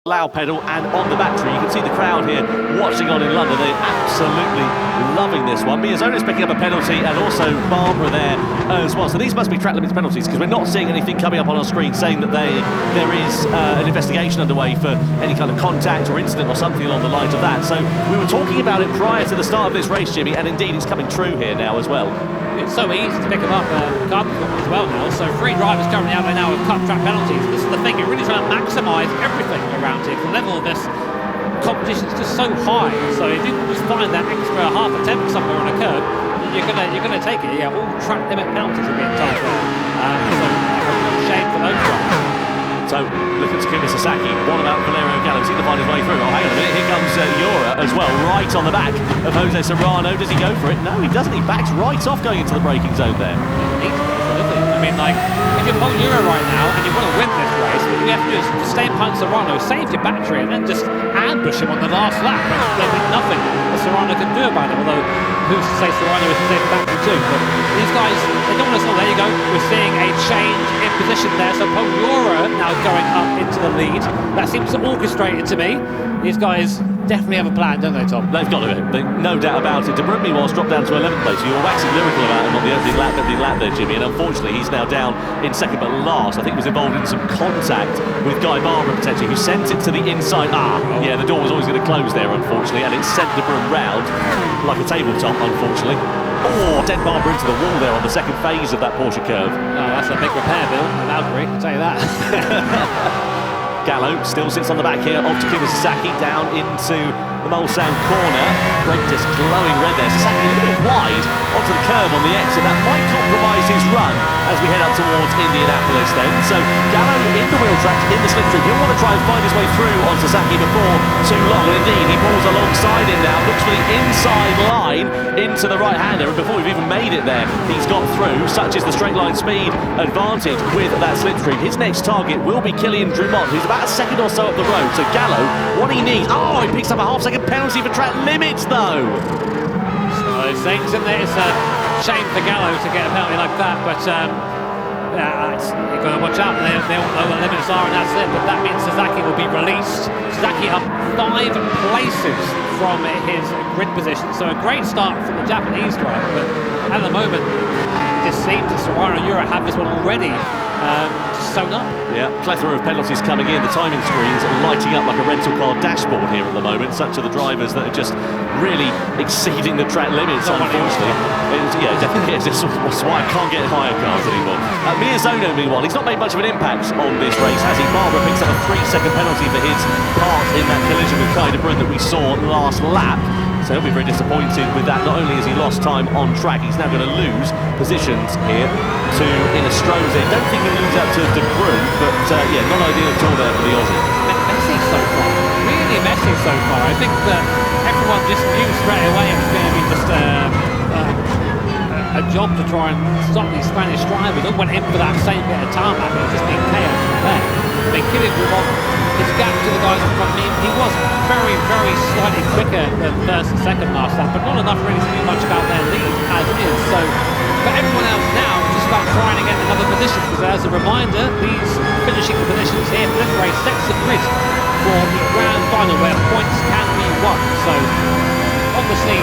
loud pedal and on the battery. You can see the crowd here watching on in London. They're absolutely loving this one. Miazona's picking up a penalty and also Barbara there as well. So these must be track limits penalties because we're not seeing anything coming up on our screen saying that there is an investigation underway for any kind of contact or incident or something along the lines of that. So we were talking about it prior to the start of this race, Jimmy, and indeed it's coming true here now as well. It's so easy to pick them up carbon as well now. So 3 drivers currently out there now with cut track penalties. This is the thing, you're really trying to maximise everything around here. The level of this competition is just so high. So if you can just find that extra half attempt somewhere on a curve, you're gonna take it. Yeah, all track limit penalties are being tied there. So a real shame for those drivers. So, looking to Takuma Sasaki, what about Valerio Gallo? He's going to find his way through. Oh, hang on a minute, here comes Yura as well, right on the back of Jose Serrano. Does he go for it? No, he doesn't. He backs right off going into the braking zone there. I mean, like, if you're Paul Yura right now and you want to win this race, what you have to do is stay behind Serrano, save your battery, and then just ambush him on the last lap. There'll be nothing that Serrano can do about it, although who's to say Serrano is to save the battery too. But these guys, they don't want to. Oh, there you go. We're seeing a change in position there. So Paul Yura now going up into the lead. That seems orchestrated to me. These guys definitely have a plan, don't they, Tom? They've got to, no doubt about it. De Bruyne, meanwhile, dropped down to 11th place. You were waxing lyrical about him on the opening lap there, Jimmy, and unfortunately he's now down in second but last. I think he was involved in some contact with Guy Barbara potentially, who sent it to the inside. Yeah, the door was always going to close there, unfortunately, and it sent De Bruyne round like a tabletop, unfortunately. Oh, dead Barbara into the wall there on the second phase of that Porsche curve. Oh, that's a big repair bill at Valkyrie, I'll tell you that. Gallo still sits on the back here of Takuma Sasaki down into the Mulsanne corner. Brake disc glowing red there. Sasaki a little bit wide onto the curb on the exit. That might compromise his run as we head up towards Indianapolis then. So Gallo in the wheel track, in the slipstream. He'll want to try and find his way through on Sasaki before too long. And indeed, he pulls alongside him now. Looks for the inside line into the right-hander. And before we've even made it there, he's got through. Such is the straight line speed advantage with that slipstream. His next target will be Kylian Drumont, who's about a second or so up the road. So Gallo, what he needs... Oh, he picks up a half-second penalty for track limits, though. So things in there, it's a shame for Gallo to get a penalty like that, but you've got to watch out. They all know what the limits are, and that's it. But that means Sasaki will be released. Sasaki up 5 places from his grid position. So a great start from the Japanese driver, but at the moment, it just seems that Serrano and Yura have this one already sewn up. Yeah, plethora of penalties coming in. The timing screens lighting up like a rental car dashboard here at the moment. Such are the drivers that are just really exceeding the track limits, unfortunately. Yeah, definitely is. That's why I can't get higher cars anymore. Miazono, meanwhile, he's not made much of an impact on this race, has he? Barbara picks up a 3-second penalty for his part in that collision with Guy Bruyne that we saw last lap. So he'll be very disappointed with that. Not only has he lost time on track, he's now going to lose positions here to Inestrosa. Don't think he'll lose out to De Bruyne, but yeah, not ideal at all there for the Aussie. Messy so far, really messy so far. I think that everyone just knew straight away it was going to be just a job to try and stop these Spanish drivers. All went in for that same bit of tarmac, it was just been chaos from there. I mean, Kylian Drumont, his gap to the guys in front of him, he was very, very slightly quicker than first and second last lap, but not enough really to do much about their lead as it is. So for everyone else now, just about trying to get another position, because as a reminder, these finishing positions here for this race sets the grid for the grand final where points can be won. So obviously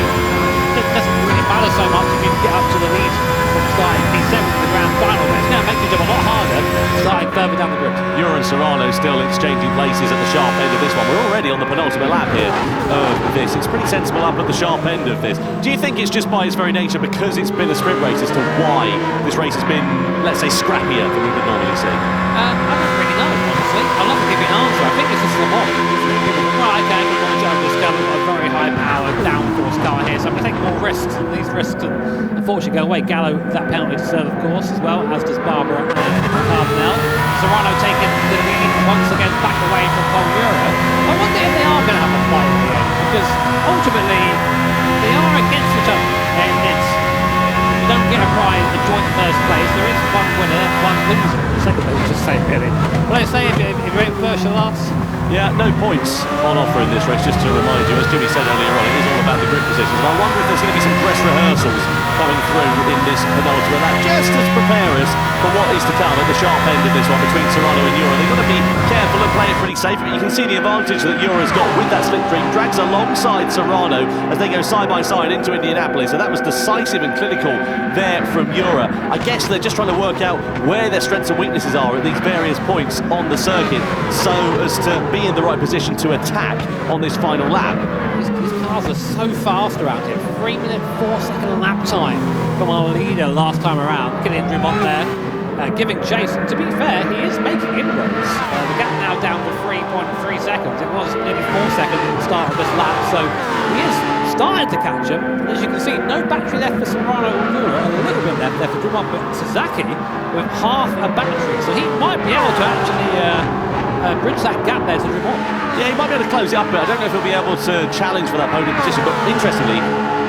it doesn't really matter so much if you can get up to the lead from starting P7 in the grand final, but it's going to make the job a lot harder starting further down the grid. Yura and Serrano still exchanging places at the sharp end of this one. We're already on the penultimate lap here of this. It's pretty sensible up at the sharp end of this. Do you think it's just by its very nature, because it's been a sprint race, as to why this race has been, let's say, scrappier than we would normally see? I don't really know, honestly. I'll not give you an answer. I think it's just Le Mans. Well, okay, we're going to jump this car. We've got a very high-powered downforce car here, so I'm going to take more risks. And these risks, unfortunately, go away. Gallo, that penalty to serve, of course, as well, as does Barbara and Cardinal. Serrano taking the lead once again back away from Paul Yura. I wonder if they are going to have a fight in the end, because ultimately they are against each other. And it's, you don't get a prize in joint first place. There is one winner, one loser. Second place, just say really. Well, I say if you're in first, you'll last. Yeah, no points on offer in this race, just to remind you, as Jimmy said earlier on, it is all about the grid positions, and I wonder if there's going to be some dress rehearsals coming through in this penultimate lap, just to prepare us for what is to come at the sharp end of this one between Serrano and Yura. They've got to be careful and play it pretty safe, but you can see the advantage that Jura's got with that slipstream. Drags alongside Serrano as they go side by side into Indianapolis, and that was decisive and clinical there from Jura. I guess they're just trying to work out where their strengths and weaknesses are at these various points on the circuit, so as to be in the right position to attack on this final lap. These cars are so fast around here. 3-minute 4-second lap time from our leader last time around. Kylian Drumont there, giving chase. To be fair, he is making inroads. The gap now down to 3.3 seconds. It was nearly 4 seconds at the start of this lap, so he is starting to catch him. As you can see, no battery left for Serrano or Jura, a little bit left there for Drumont, but Sasaki with half a battery, so he might be able to actually bridge that gap there to Drumont. Yeah, he might be able to close it up, but I don't know if he'll be able to challenge for that podium position. But interestingly,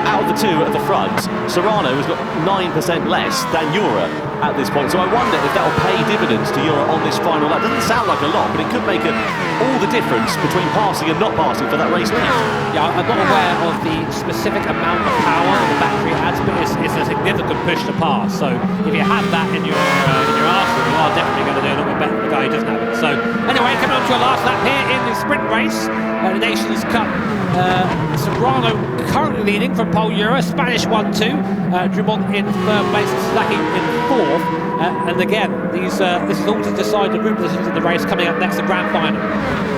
out of the two at the front, Serrano has got 9% less than Jura at this point. So I wonder if that will pay dividends to Jura on this final lap. Doesn't sound like a lot, but it could make all the difference between passing and not passing for that race lead. Yeah, I'm not aware of the specific amount of power that the battery adds, but it's a significant push to pass. So if you have that in your arsenal, you are definitely going to do a little bit better than the guy who doesn't have it. So anyway, coming on to our last lap here in the sprint race, the Nations Cup. Serrano currently leading from pole Jura, Spanish 1-2, Drumont in third place, Sasaki in fourth, and again, this is all to decide the group positions in the race. Coming up next, the grand final.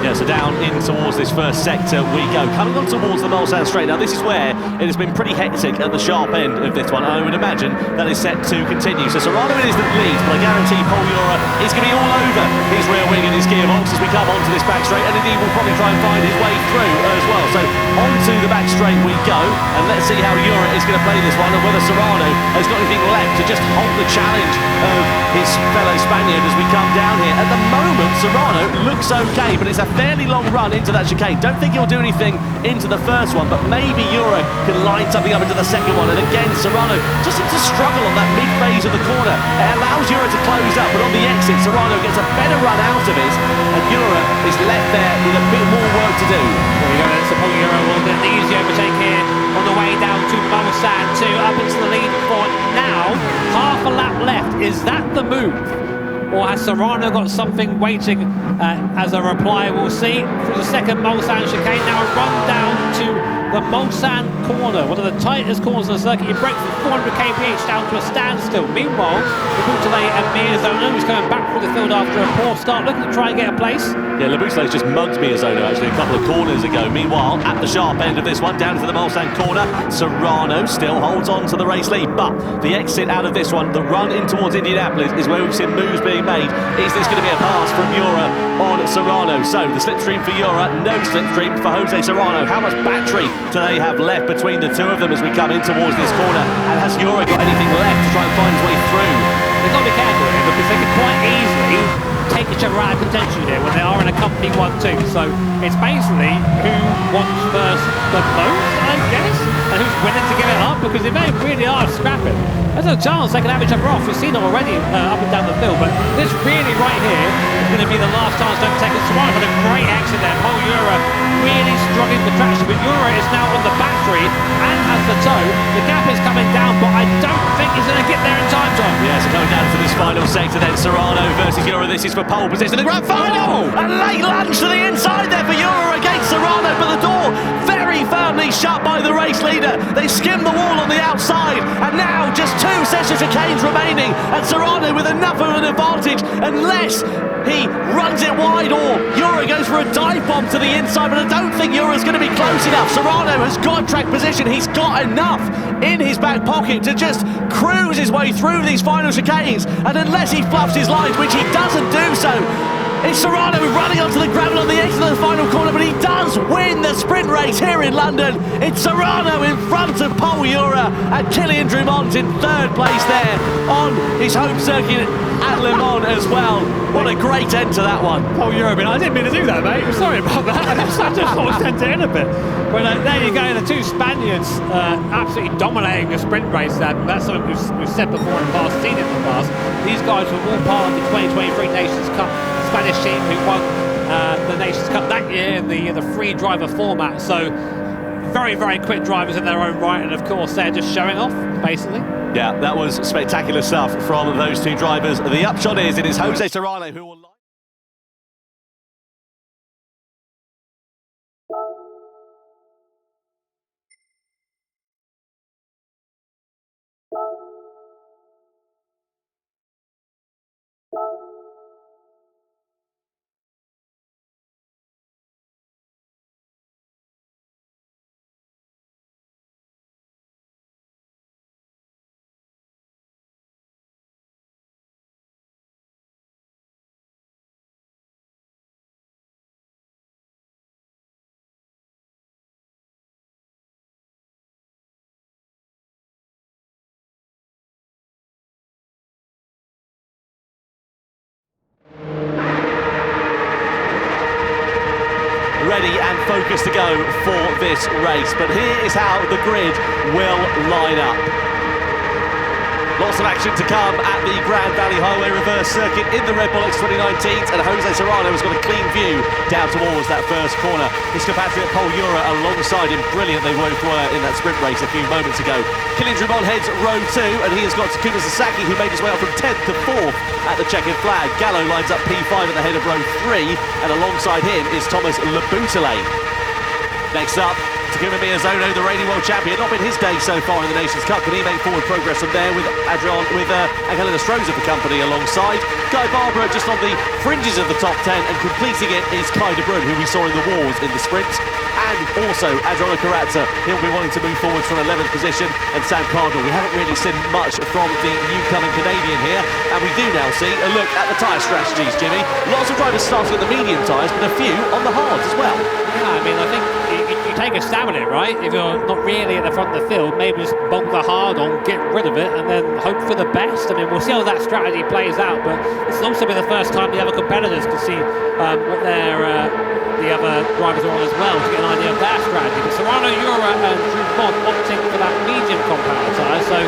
Yeah, so down in towards this first sector we go. Coming on towards the Mulsanne straight. Now this is where it has been pretty hectic at the sharp end of this one. I would imagine that is set to continue. So Serrano is the lead, but I guarantee Paul Jura is going to be all over his rear wing and his gearbox as we come onto this back straight, and indeed will probably try and find his way through as well. So onto the back straight we go, and let's see how Jura is going to play this one, and whether Serrano has got anything left to just hold the challenge of his fellow Spaniard as we come down here. At the moment, Serrano looks okay, but it's a fairly long run into that chicane. Don't think he'll do anything into the first one, but maybe Jura can line something up into the second one. And again, Serrano just seems to struggle on that mid-phase of the corner. It allows Jura to close up, but on the exit, Serrano gets a better run out of it, and Jura is left there with a bit more work to do. There we go, then support Jura will get the easy overtake here on the way down to Mulsanne 2, up into the lead for now. Half a lap left. Is that the move? Or has Serrano got something waiting as a reply? We'll see. Through the second Mulsanne chicane, now a run down to the Mulsanne corner, one of the tightest corners on the circuit. You break from 400 kph down to a standstill. Meanwhile, Leboutelet and Miyazono, who's coming back through the field after a poor start, looking to try and get a place. Yeah, Leboutelet's just mugged Miyazono actually a couple of corners ago. Meanwhile, at the sharp end of this one, down to the Mulsanne corner, Serrano still holds on to the race lead, but the exit out of this one, the run in towards Indianapolis, is where we've seen moves being made. Is this going to be a pass from Jura on Serrano? So the slipstream for Jura, no slipstream for Jose Serrano. How much battery do they have left between the two of them as we come in towards this corner? And has Jura got anything left to try and find his way through? They've got to be careful here because they can quite easily take each other out of contention here when they are in a company 1-2. So it's basically who wants first the most, I guess, and who's willing to give it up, because if they really are scrapping, there's a chance they can have each other off. We've seen it already up and down the field, but this really right here is going to be the last chance to take it. Serrano had a great exit there. Paul Jura really struggling for traction, but Jura is now on the battery and has the toe. The gap is coming down, but I don't think he's going to get there in time, John. Yeah, so coming down to this final sector then, Serrano versus Jura. This is for pole position, the grand final! A late lunge to the inside there for Jura against Serrano, but the door very firmly shut by the race leader. They skim the wall on the outside, and now just 2 sets of chicanes remaining, and Serrano with enough of an advantage, unless he runs it wide or Jura goes for a dive bomb to the inside, but I don't think Jura's going to be close enough. Serrano has got track position. He's got enough in his back pocket to just cruise his way through these final chicanes, and unless he fluffs his lines, which he doesn't do so, it's Serrano running onto the gravel on the exit of the final corner, but he does win the sprint race here in London. It's Serrano in front of Paul Jura and Kylian Drumont in third place there on his home circuit at Le Mans as well. What a great end to that one. Paul Jura, I didn't mean to do that, mate. I'm sorry about that. I just sort of sent it in a bit. But there you go, the two Spaniards absolutely dominating a sprint race there. That's something we've said before in the past, seen it in the past. These guys were all part of the 2023 Nations Cup Spanish team who won the Nations Cup that year in the free driver format. So very, very quick drivers in their own right, and of course they're just showing off, basically. Yeah, that was spectacular stuff from those two drivers. The upshot is it is Jose Serrano who will ready and focused to go for this race. But here is how the grid will line up. Lots of action to come at the Grand Valley Highway reverse circuit in the Red Bull X 2019s, and Jose Serrano has got a clean view down towards that first corner. His compatriot Paul Ura alongside him. Brilliant they both were in that sprint race a few moments ago. Kylian Drumont heads row 2, and he has got Takuma Sasaki, who made his way up from 10th to 4th at the checkered flag. Gallo lines up P5 at the head of row 3, and alongside him is Thomas Leboutelet. Next up, Takuma Miyazono, the reigning world champion. Not been his day so far in the Nations Cup. Can he make forward progress from there with Angelina Stroza for company alongside? Guy Barbara just on the fringes of the top 10, and completing it is Kai de Bruyne, who we saw in the wars in the sprints. And also Adriano Carazza, he'll be wanting to move forwards from 11th position, and Sam Cardinal. We haven't really seen much from the newcomer Canadian here, and we do now see a look at the tyre strategies, Jimmy. Lots of drivers starting at the medium tyres, but a few on the hards as well. Yeah, I mean, I think you take a stab at it, right? If you're not really at the front of the field, maybe just bonk the hard on, get rid of it, and then hope for the best. I mean, we'll see how that strategy plays out, but this will also be the first time the other competitors can see what the other drivers are on as well, to get an idea of their strategy. But Serrano, Ura and Drumont opting for that medium compound tyre, so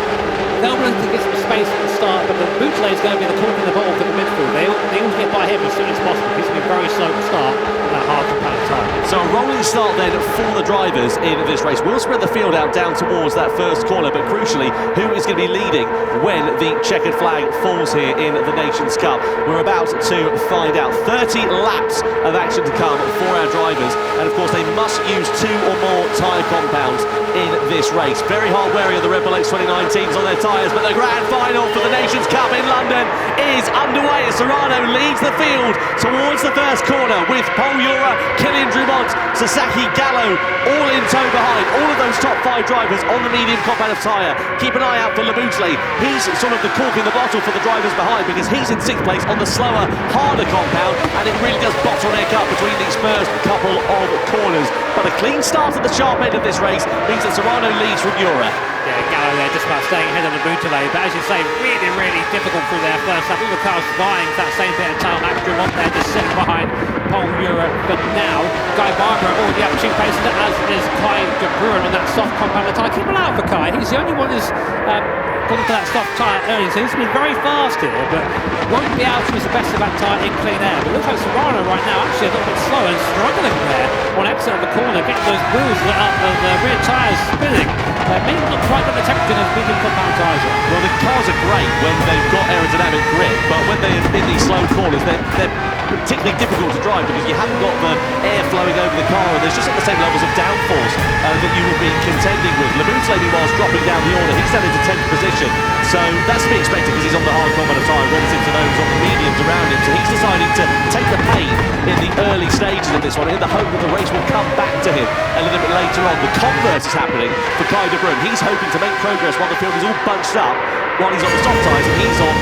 they'll be able to get some space at the start, but the Boutelet is going to be the cork in the bottle for the midfield. They all get by him as soon as possible. He's going to be very slow to start on that hard compound tyre. So a rolling start then for the drivers in this race. We'll spread the field out down towards that first corner, but crucially, who is going to be leading when the checkered flag falls here in the Nations Cup? We're about to find out. 30 laps of action to come for our drivers, and of course they must use 2 or more tyre compounds in this race. Very hard wearing of the Red Bull X 2019s on their tyres, but the grand final for the Nations Cup in London is underway as Serrano leads the field towards the first corner with Paul Ura, Kylian Drumont, Sasaki, Gallo all in tow behind. All of those top 5 drivers on the medium compound of tyre. Keep an eye out for Leboutelet. He's sort of the cork in the bottle for the drivers behind, because he's in 6th place on the slower, harder compound, and it really does bottleneck up between these first couple of corners. But a clean start at the sharp end of this race means that Serrano leads from Ura. Yeah, Gallo there just about staying ahead of the Boutelet, but as you say, really, really difficult through their first lap. All the cars vying for that same bit of time. Drumont there just sitting behind Paul Ura, but now Guy Barbara already up 2 paces, as is Kai de Bruyne on that soft compound tyre. Keep an eye out for Kai. He's the only one who's gone to that soft tyre early, so he's been very fast here, but won't be able to use the best of that tyre in clean air. But it looks like Serrano right now actually a little bit slow and struggling there on exit of the corner, getting those wheels lit up and the rear tyres spinning. Maybe not quite got the temperature of medium compound tyres yet. Well, the cars are great when they've got aerodynamic grip, but when they're in these slow corners, they're particularly difficult to drive because you haven't got the air flowing over the car, and there's just not the same levels of downforce that you would be contending with. Leboutelet, meanwhile, dropping down the order. He's down into 10th position, so that's to be expected because he's on the hard compound of tyre relative to those on the mediums around him. So he's deciding to take the pain in the early stages of this one in the hope that the race will come back to him a little bit later on. The converse is happening for Kai de Bruyne. He's hoping to make progress while the field is all bunched up, while he's on the soft tyres and he's on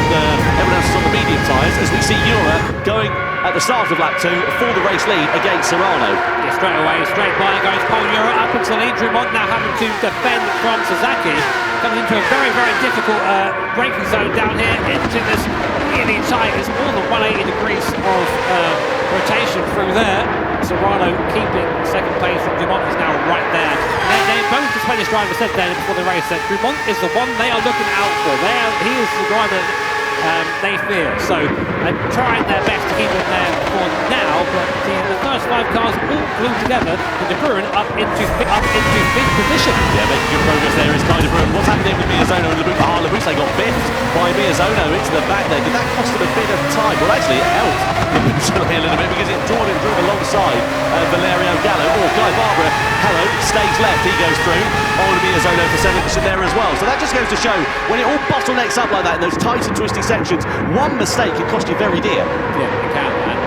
everyone else is on the medium tyres, as we see Ura going at the start of lap 2 for the race lead against Serrano. Yeah, straight away, straight by goes Paul Ura up into the lead. Drumont now having to defend from Sasaki. Comes into a very, very difficult braking zone down here into this really tight. It's more than 180 degrees of rotation through there. Serrano keeping 2nd place from Drumont is now right there. Both the Spanish drivers said there before the race that Drumont is the one they are looking out for. He is the driver they fear. So they're trying their best to keep it there for now, but the first 5 cars all glued together, and de Bruyne up into 5th position. Yeah, making good progress there is Kai de Bruyne. What's happening with Miyazono and Leboutelet? Leboutelet got biffed by Miyazono into the back there. Did that cost him a bit of time? Well, actually, it helped Leboutelet a little bit because it drawn him through alongside Valerio Gallo. Or Guy Barbara, hello, stays left, he goes through. On Miyazono for 7th position there as well. So that just goes to show when it all bottlenecks up like that in those tight and twisty sections, one mistake can cost you very dear. Yeah, it can, and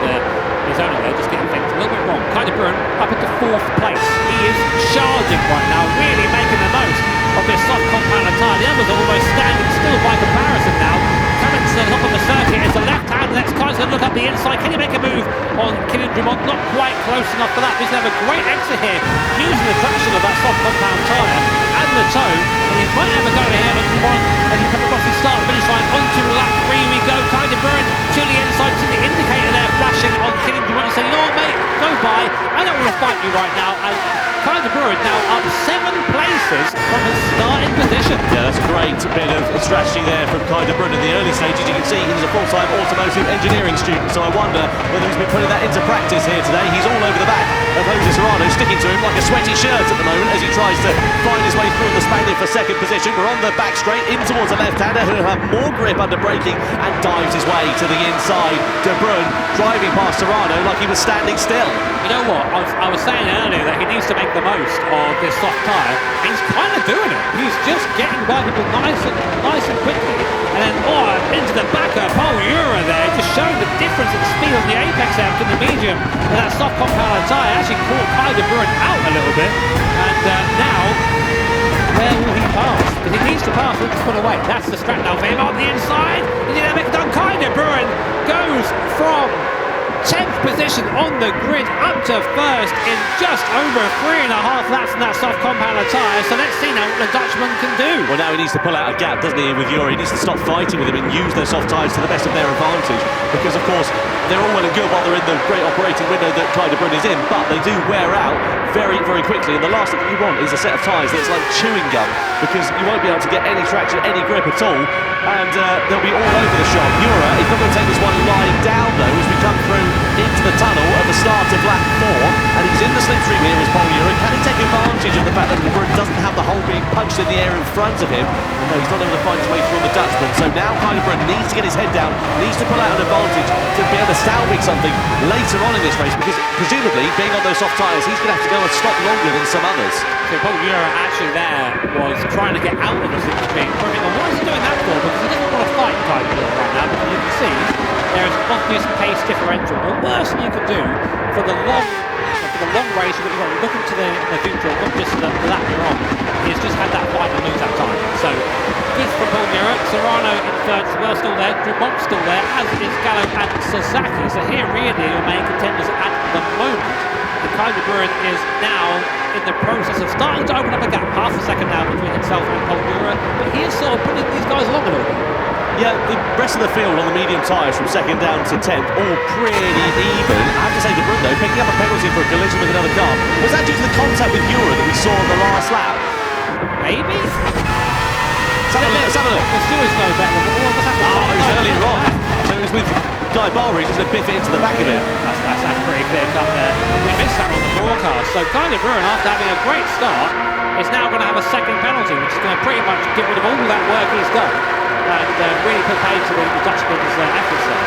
Miyazono there just getting things a little bit wrong. Kai de Bruyne up into 4th place. He is charging right now, really making the most of this soft compound of tyre. The others are almost standing still by comparison now. Coming to the top of the circuit, it's a left hand. The next car's going to look up the inside. Can he make a move on Kylian Drumont? Not quite close enough for that. He's going to have a great exit here, using the traction of that soft compound tyre and the toe. And he might have a go here on Drumont as he comes across the start finish line onto lap 3 we go. Kai de Bruyne to the inside, to the indicator there flashing on Kylian Drumont. He's saying, "No, mate, go by. I don't want to fight you right now, and Kai de Bruyne now up 7 places from his starting position. Yeah, that's a great bit of strategy there from Kai de Bruyne in the early stages. You can see he's a full-time automotive engineering student, so I wonder whether he's been putting that into practice here today. He's all over the back of Jose Serrano, sticking to him like a sweaty shirt at the moment as he tries to find his way through the Spaniard for second position. We're on the back straight in towards a left-hander who'll have more grip under braking and dives his way to the inside. De Bruyne driving past Serrano like he was standing still. You know what, I was saying earlier that he needs to make the most of this soft tyre, and he's kind of doing it. He's just getting by people nice and quickly, and then into the back of Paul Ura there, just showing the difference in speed on the apex out to the medium, and that soft compound tyre actually caught Kai de Bruyne out a little bit, and now where will he pass? Because he needs to pass, he'll just put away. That's the strat now for him on the inside. The dynamic done. Kai de Bruyne goes from 10th position on the grid up to first in just over 3.5 laps in that soft compounder tyre. So let's see now what the Dutchman can do. Well, now he needs to pull out a gap, doesn't he, with Ura? He needs to stop fighting with him and use those soft tyres to the best of their advantage, because of course they're all well and good while they're in the great operating window that Kai de Bruyne is in, but they do wear out very, very quickly, and the last thing you want is a set of tyres that's like chewing gum, because you won't be able to get any traction, any grip at all, and they'll be all over the shop. Ura is not going to take this one lying down though as we come through into the tunnel at the start of lap 4, and he's in the slipstream here as Paul Ura. Can he take advantage of the fact that de Bruyne doesn't have the hole being punched in the air in front of him? No, he's not able to find his way through the Dutchman, so now Kai de Bruyne needs to get his head down, needs to pull out an advantage to be able to salvage something later on in this race, because presumably being on those soft tyres he's going to have to go and stop longer than some others. So Paul Ura actually there was trying to get out of the slipstream. Why is he doing that for? Because he doesn't want to fight Kai de Bruyne right now, because you can see there is an obvious pace differential. The worst thing you can do for the long race, you've got to look into the future, not just the lap you're on, is just had that fight and lose that time. So good for Paul Ura. Serrano in third, well still there, Dumont still there, as is Gallo and Sasaki. So here really are your main contenders at the moment. And Kai de Bruyne is now in the process of starting to open up a gap, half a second now between himself and Paul Ura, but he is sort of putting these guys along a little bit. Yeah, the rest of the field on the medium tyres from second down to 10th, all pretty even. I have to say, de Bruyne though, picking up a penalty for a collision with another car. Was that due to the contact with Ura that we saw on the last lap? Maybe? Let's have a look. The stewards know better. What's happened? Oh, it was earlier on. So it was with Guy Barber, he's just going to biff it into the back of it. That's pretty clear cut there. We missed that on the broadcast. So Kai de Bruyne, after having a great start, is now going to have a second penalty, which is going to pretty much get rid of all that work he's done and really put paid to the Dutchman's efforts there.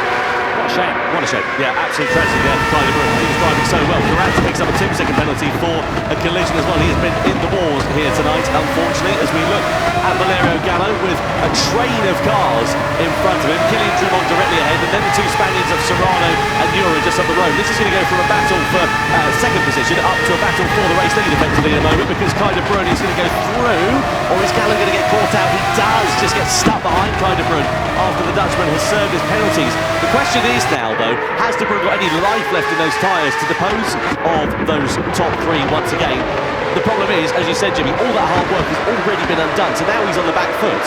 What a shame. What a shame. Yeah, absolute tragedy there for Kai de Bruyne. He was driving so well. Durant picks up a 2-second penalty for a collision as well. He has been in the wars here tonight, unfortunately, as we look at Valerio Gallo with a train of cars in front of him. Kylian Dumont directly ahead, and then the two Spaniards of Serrano and Ura just up the road. This is going to go from a battle for second position up to a battle for the race lead effectively in a moment, because Kai de Bruyne is going to go through, or is Gallo going to get caught out? He does just get stuck behind Kai de Bruyne after the Dutchman has served his penalties. The question is now, though, has de Bruyne got any life left in those tyres to dispose of those top 3 once again? The problem is, as you said, Jimmy, all that hard work has already been undone, so now he's on the back foot.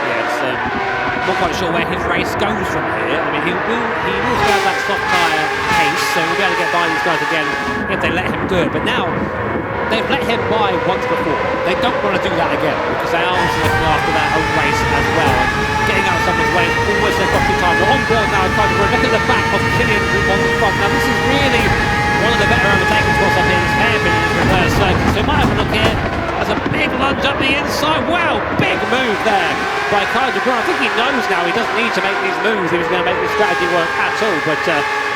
Yeah, it's not quite sure where his race goes from here. I mean, he will have that soft tyre pace, so we'll be able to get by these guys again if they let him do it. But now, they've let him by once before. They don't want to do that again, because they are also looking after their own race as well. Getting out of someone's way is always their got time. We're on board now, Kai de Bruyne. Look at the back of Kylian Dumont in front. Now, this is really one of the better overtaking spots up here. This may have been in his reverse circuit. So we might have a look here. There's a big lunge up the inside. Wow, big move there by Kai de Bruyne. I think he knows now he doesn't need to make these moves. He was going to make this strategy work at all. But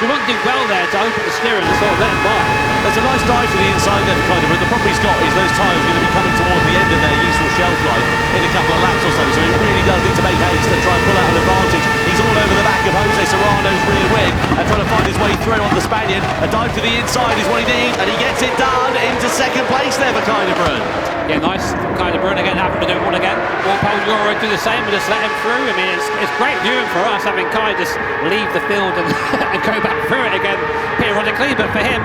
Dumont did well there to open the steering and sort of let him by. There's a nice dive to the inside there for Kai de Bruyne. The problem he's got is those tyres are going to be coming towards the end of their useful shelf life in a couple of laps or so. So he really does need to make haste to try and pull out an advantage. He's all over the back of Jose Serrano's rear wing and trying to find his way through on the Spaniard. A dive to the inside is what he needs, and he gets it done into second place there for Kai de Bruyne. Yeah, nice from Kai de Bruyne again, having to do one again. Will Paul Ura do the same and just let him through? I mean, it's great viewing for us, having Kai just leave the field and, and go back through it again periodically, but for him,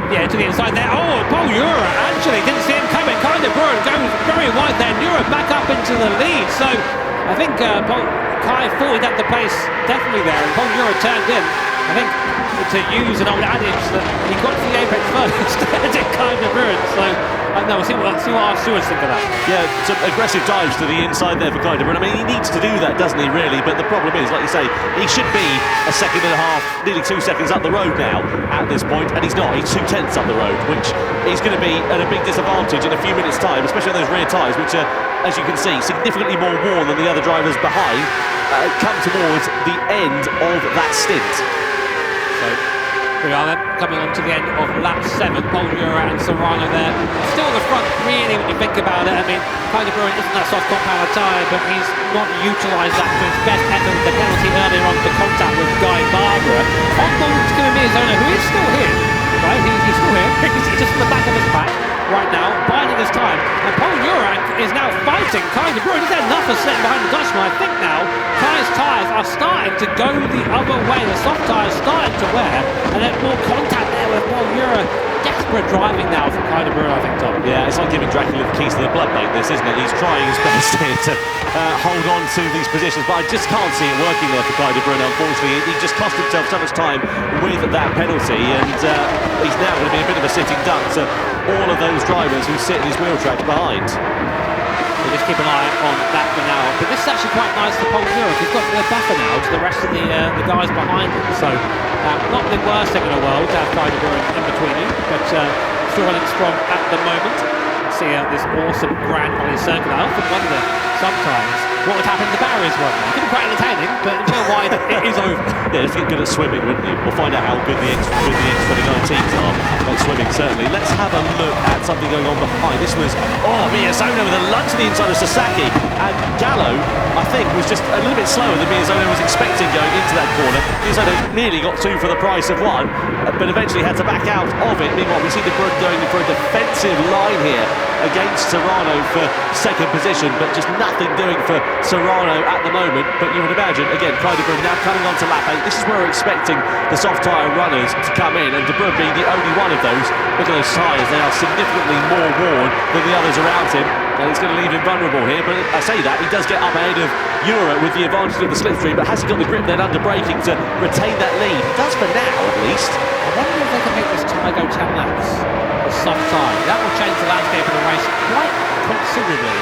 yeah, to the inside there. Oh, Paul Ura actually didn't see him coming. Kai de Bruyne goes very wide there, and Ura back up into the lead. So I think Kai thought he'd had the pace definitely there, and Paul Ura turned in. I think to use an old adage that he got to the apex first, and it kind of ruined. So I don't know, we'll see what our stewards think of that. Yeah, some aggressive dives to the inside there for Kleiderbrunn. I mean, he needs to do that, doesn't he, really? But the problem is, like you say, he should be a second and a half, nearly 2 seconds up the road now at this point, and he's not. He's 2/10 up the road, which is going to be at a big disadvantage in a few minutes' time, especially on those rear tyres, which are, as you can see, significantly more worn than the other drivers behind, come towards the end of that stint. So we are then coming on to the end of lap 7. Paul Ura and Serrano there. Still at the front, really, when you think about it. I mean, Kleiderbrunn isn't that soft compound tyre, but he's not utilised that to its best effort. The penalty earlier on for contact with Guy Barbara. On board to Miyazona, who is still here. Right, he's still here. He's just in the back of his pack right now, biding his time. And Paul Urank is now fighting Kleiderbrunn. He's had enough of sitting behind the Dutchman. I think now Kai's tyres are starting to go the other way. The soft tyres starting to wear, and there's more contact there with Paul Urank. Desperate driving now from Kleiderbrunn, I think, Tom. Yeah, it's like giving Dracula the keys to the blood bank, this, isn't it? He's trying his best here to hold on to these positions, but I just can't see it working there for Kleiderbrunn, unfortunately. He just cost himself so much time with that penalty, and he's now going to be a bit of a sitting duck to all of those drivers who sit in his wheel tracks behind. We'll just keep an eye on that for now. But this is actually quite nice for Paul Urank. He's got the buffer now to the rest of the guys behind him. So not the worst thing in the world to have Kleiderbrunn in between you, but still running strong at the moment. See this awesome Grand Valley circuit. I often wonder sometimes what would happen to the barriers one day. It could be quite entertaining, but until wide, it is over. Yeah, if you get good at swimming, wouldn't you? We'll find out how good the X29 teams are at swimming, certainly. Let's have a look at something going on behind. This was, Miyazona with a lunge to the inside of Sasaki. And Gallo, I think, was just a little bit slower than Miyazona was expecting going into that corner. Miyazona nearly got 2 for the price of 1, but eventually had to back out of it. Meanwhile, we see the Brun going for a defensive line here against Serrano for second position, but just nothing doing for Serrano at the moment. But you would imagine, again, Kleiderbrunn now coming on to lap 8. This is where we're expecting the soft tyre runners to come in, and De Bruyne being the only one of those. Look at those tyres, they are significantly more worn than the others around him, and it's going to leave him vulnerable here. But I say that, he does get up ahead of Ura with the advantage of the slipstream, but has he got the grip then under braking to retain that lead? He does for now, at least. I wonder if they can make this tyre go 10 laps. The soft tyre. That will change the landscape of the race quite considerably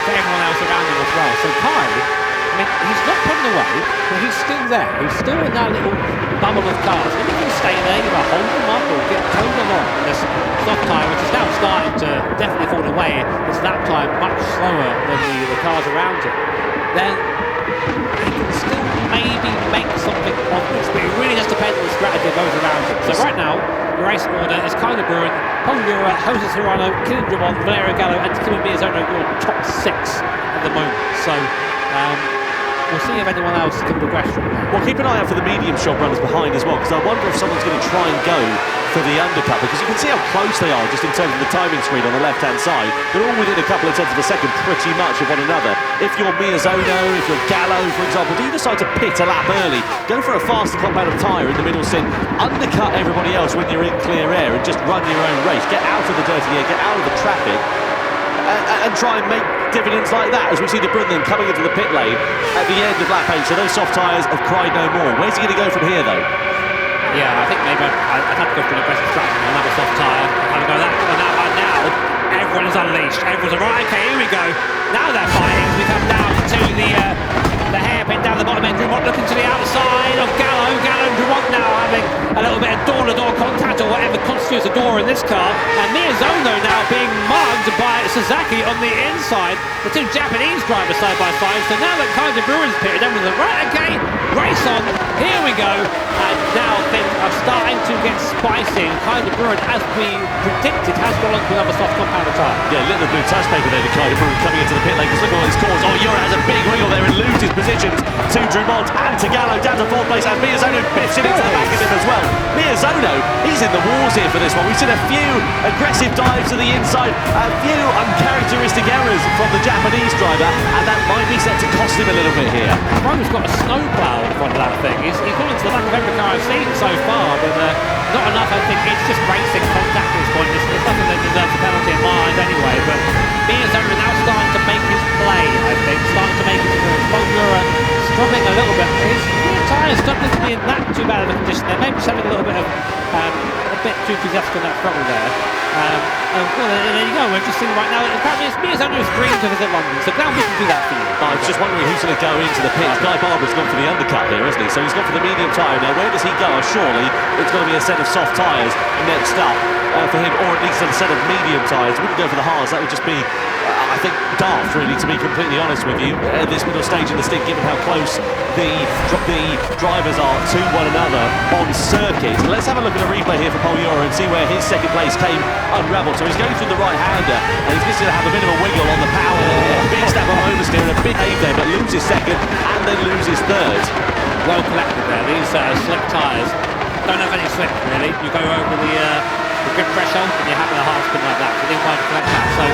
for everyone else around him as well. So Kai, I mean, he's not putting away, but he's still there. He's still in that little bubble of cars. And if you stay there, you're going to hold him up or get towed along this soft tyre, which is now starting to definitely fall away. It's that time much slower than the cars around him. Then he can still maybe make something of this, but it really just depends on the strategy of those around him. So right now, the race order is Kleiderbrunn, Paul Ura, Jose Serrano, Kylian Drummond, Valerio Gallo, and Kimi Miyazona, your top 6 at the moment. So we'll see if anyone else can progress from there. Well, keep an eye out for the medium shot runners behind as well, because I wonder if someone's going to try and go for the undercut, because you can see how close they are just in terms of the timing screen on the left-hand side. They're all within a couple of tenths of a second pretty much of one another. If you're Miyazona, if you're Gallo, for example, do you decide to pit a lap early, go for a faster compound of tyre in the middle stint, undercut everybody else when you're in clear air and just run your own race, get out of the dirty air, get out of the traffic, and try and make dividends like that, as we see De Bruyne then coming into the pit lane at the end of lap 8. So those soft tyres have cried no more. Where's he going to go from here, though? Yeah, I think maybe I'd have to go for an aggressive strategy, another soft tyre, have a go that, and now everyone is unleashed. Everyone's right, okay, here we go. Now they're fighting. We come down to the hairpin down the bottom end. Drummond looking to the outside of Gallo. Gallo and Drummond now having a little bit of door-to-door contact, or whatever constitutes a door in this car. And Miyazona now being mugged by Sasaki on the inside. The 2 Japanese drivers side by side. So now that Kleiderbrun's pitted, everyone's like, right, okay, race on. Here we go. And now things are starting to get spicy. And Kleiderbrunn, as we predicted, has gone on to another soft compound tyre. Yeah, little blue touch paper there to Kleiderbrunn coming into the pit lane, because look at all his cores. Oh, Ura has a big wiggle there and loses positions to Drummond and to Gallo down to 4th place, and Miyazona biffs it into the back of him as well. Miyazona, he's in the wars here for this one. We've seen a few aggressive dives to the inside, a few uncharacteristic errors from the Japanese driver, and that might be set to cost him a little bit here. Drummond's got a snowplow in front of that thing. He's gone into the back of every car I've seen so far, but not enough. I think it's just racing contact at this point. It's nothing that deserves a penalty in my mind anyway, but Miyazona now starting to make his play play, I think, starting to make it through. Bogura struggling a little bit. His rear tyres don't look to be in that too bad of a condition. They're maybe just having a little bit of a bit too enthusiastic on that throttle there. Well, there you go. We're just seeing right now. Apparently, it's Mia's dream to visit London, so glad we can do that for you. I was just wondering who's going to go into the pits. Guy Barber's gone for the undercut here, hasn't he? So he's gone for the medium tyre. Now, where does he go? Surely it's going to be a set of soft tyres next up for him, or at least a set of medium tyres. Wouldn't go for the hards. That would just be, I think, daft, really, to be completely honest with you, at this middle stage in the stint, given how close the drivers are to one another on circuit. Let's have a look at a replay here for Paul Euro and see where his second place came unravelled. So he's going through the right-hander, and he's just going to have a bit of a wiggle on the power. A big step on oversteer and a big aim there, but loses second and then loses third. Well collected there. These slick tyres don't have any slip, really. You go over the good threshold and you're having a hard spin like that. So they might collect that. So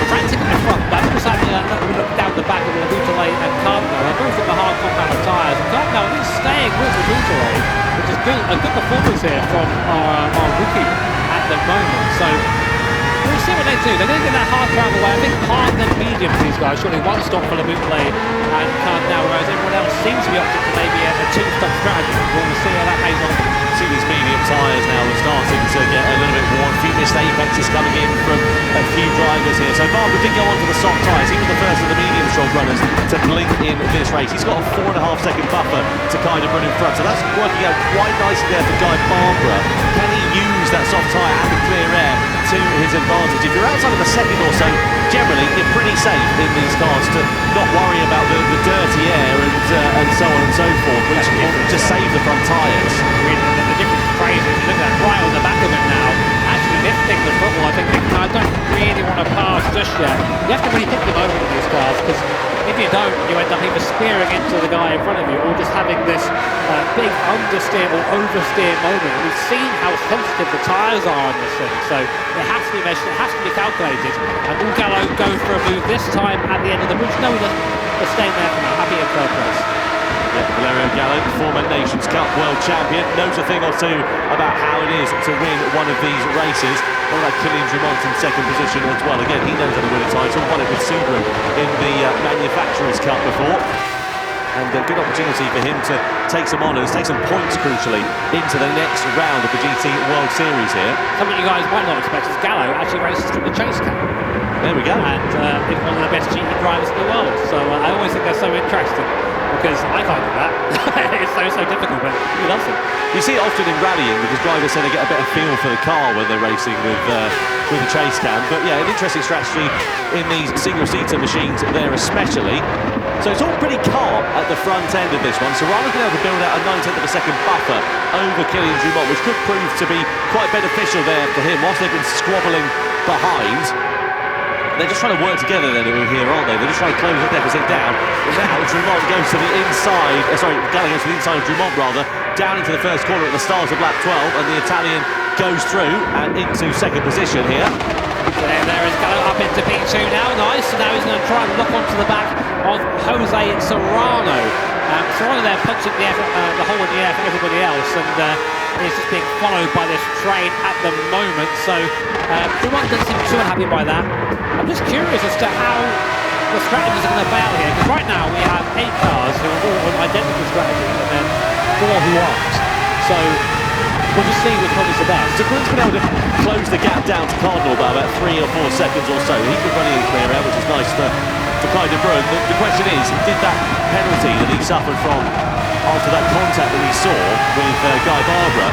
frantic at the front, but also having a look down the back of the Bouteille and Cardinal. They're both in the hard compound tyres, and Cardinal is staying with the Bouteille, which is good, a good performance here from our rookie at the moment. So we'll see what they do. They're going to get that hard travel away. I think hard and medium for these guys. Surely one stop for the Bouteille and Cardinal, whereas everyone else seems to be opting for maybe a two-stop strategy. We'll see how that pays off. See these medium tyres now are starting to get a little bit worn. A few missed apexes coming in from a few drivers here. So Barber did go on to the soft tyres. He was the first of the medium strong runners to blink in this race. He's got a 4.5 second buffer to kind of run in front. So that's working out quite nicely there for Guy Barber. Can he use that soft tyre and the clear air to his advantage? If you're outside of a second or so, generally you're pretty safe in these cars to not worry about the dirty air and so on and so forth, which will just save the front tyres. The difference is crazy. If you look at that right on the back of it now, actually lifting the throttle, I think I don't really want to pass just yet. You have to really think them over with these cars, because if you don't, you end up either spearing into the guy in front of you or just having this big understeer or oversteer moment. We've seen how sensitive the tyres are on this thing, so it has to be measured, it has to be calculated. And will Gallo go for a move this time at the end of the bridge? No, they're staying there for now. Happy in third place. Yeah, Valerio Gallo, former Nations Cup world champion, knows a thing or two about how it is to win one of these races. What about Kylian Drumont in second position as well? Again, he knows how to win a title, won it with Subaru in the Manufacturers' Cup before. And a good opportunity for him to take some honours, take some points, crucially, into the next round of the GT World Series here. Something you guys might not expect is Gallo actually races from the chase cam. There we go. And is one of the best GT drivers in the world. So I always think they're so interesting, because I can't do that. It's so difficult, but he loves it. You see it often in rallying, because drivers say they get a better feel for the car when they're racing with the chase cam. But yeah, an interesting strategy in these single-seater machines there especially. So it's all pretty calm at the front end of this one. So Rano's been able to build out a 9/10 of a second buffer over Kylian Drumont, which could prove to be quite beneficial there for him, whilst they've been squabbling behind. They're just trying to work together then here, aren't they? They're just trying to close the deficit down. Now Drumont goes to the inside, Gallo goes to the inside of Drumont rather, down into the first corner at the start of lap 12, and the Italian goes through and into second position here. There is Gallo up into P2 now, nice, and now he's going to try and look onto the back of Jose Serrano. Serrano there punching the hole in the air for everybody else, and is just being followed by this train at the moment, so Drumont doesn't seem too unhappy by that. I'm just curious as to how the strategies are going to play out here, because right now we have 8 cars who are all on identical strategies and then 4 who aren't. So we'll just see which one is the best. So Quinn's been able to close the gap down to Cardinal by about 3 or 4 seconds or so. He's been running in clear air, which is nice for Kai de Bruyne. The question is, did that penalty that he suffered from after that contact that we saw with Guy Barber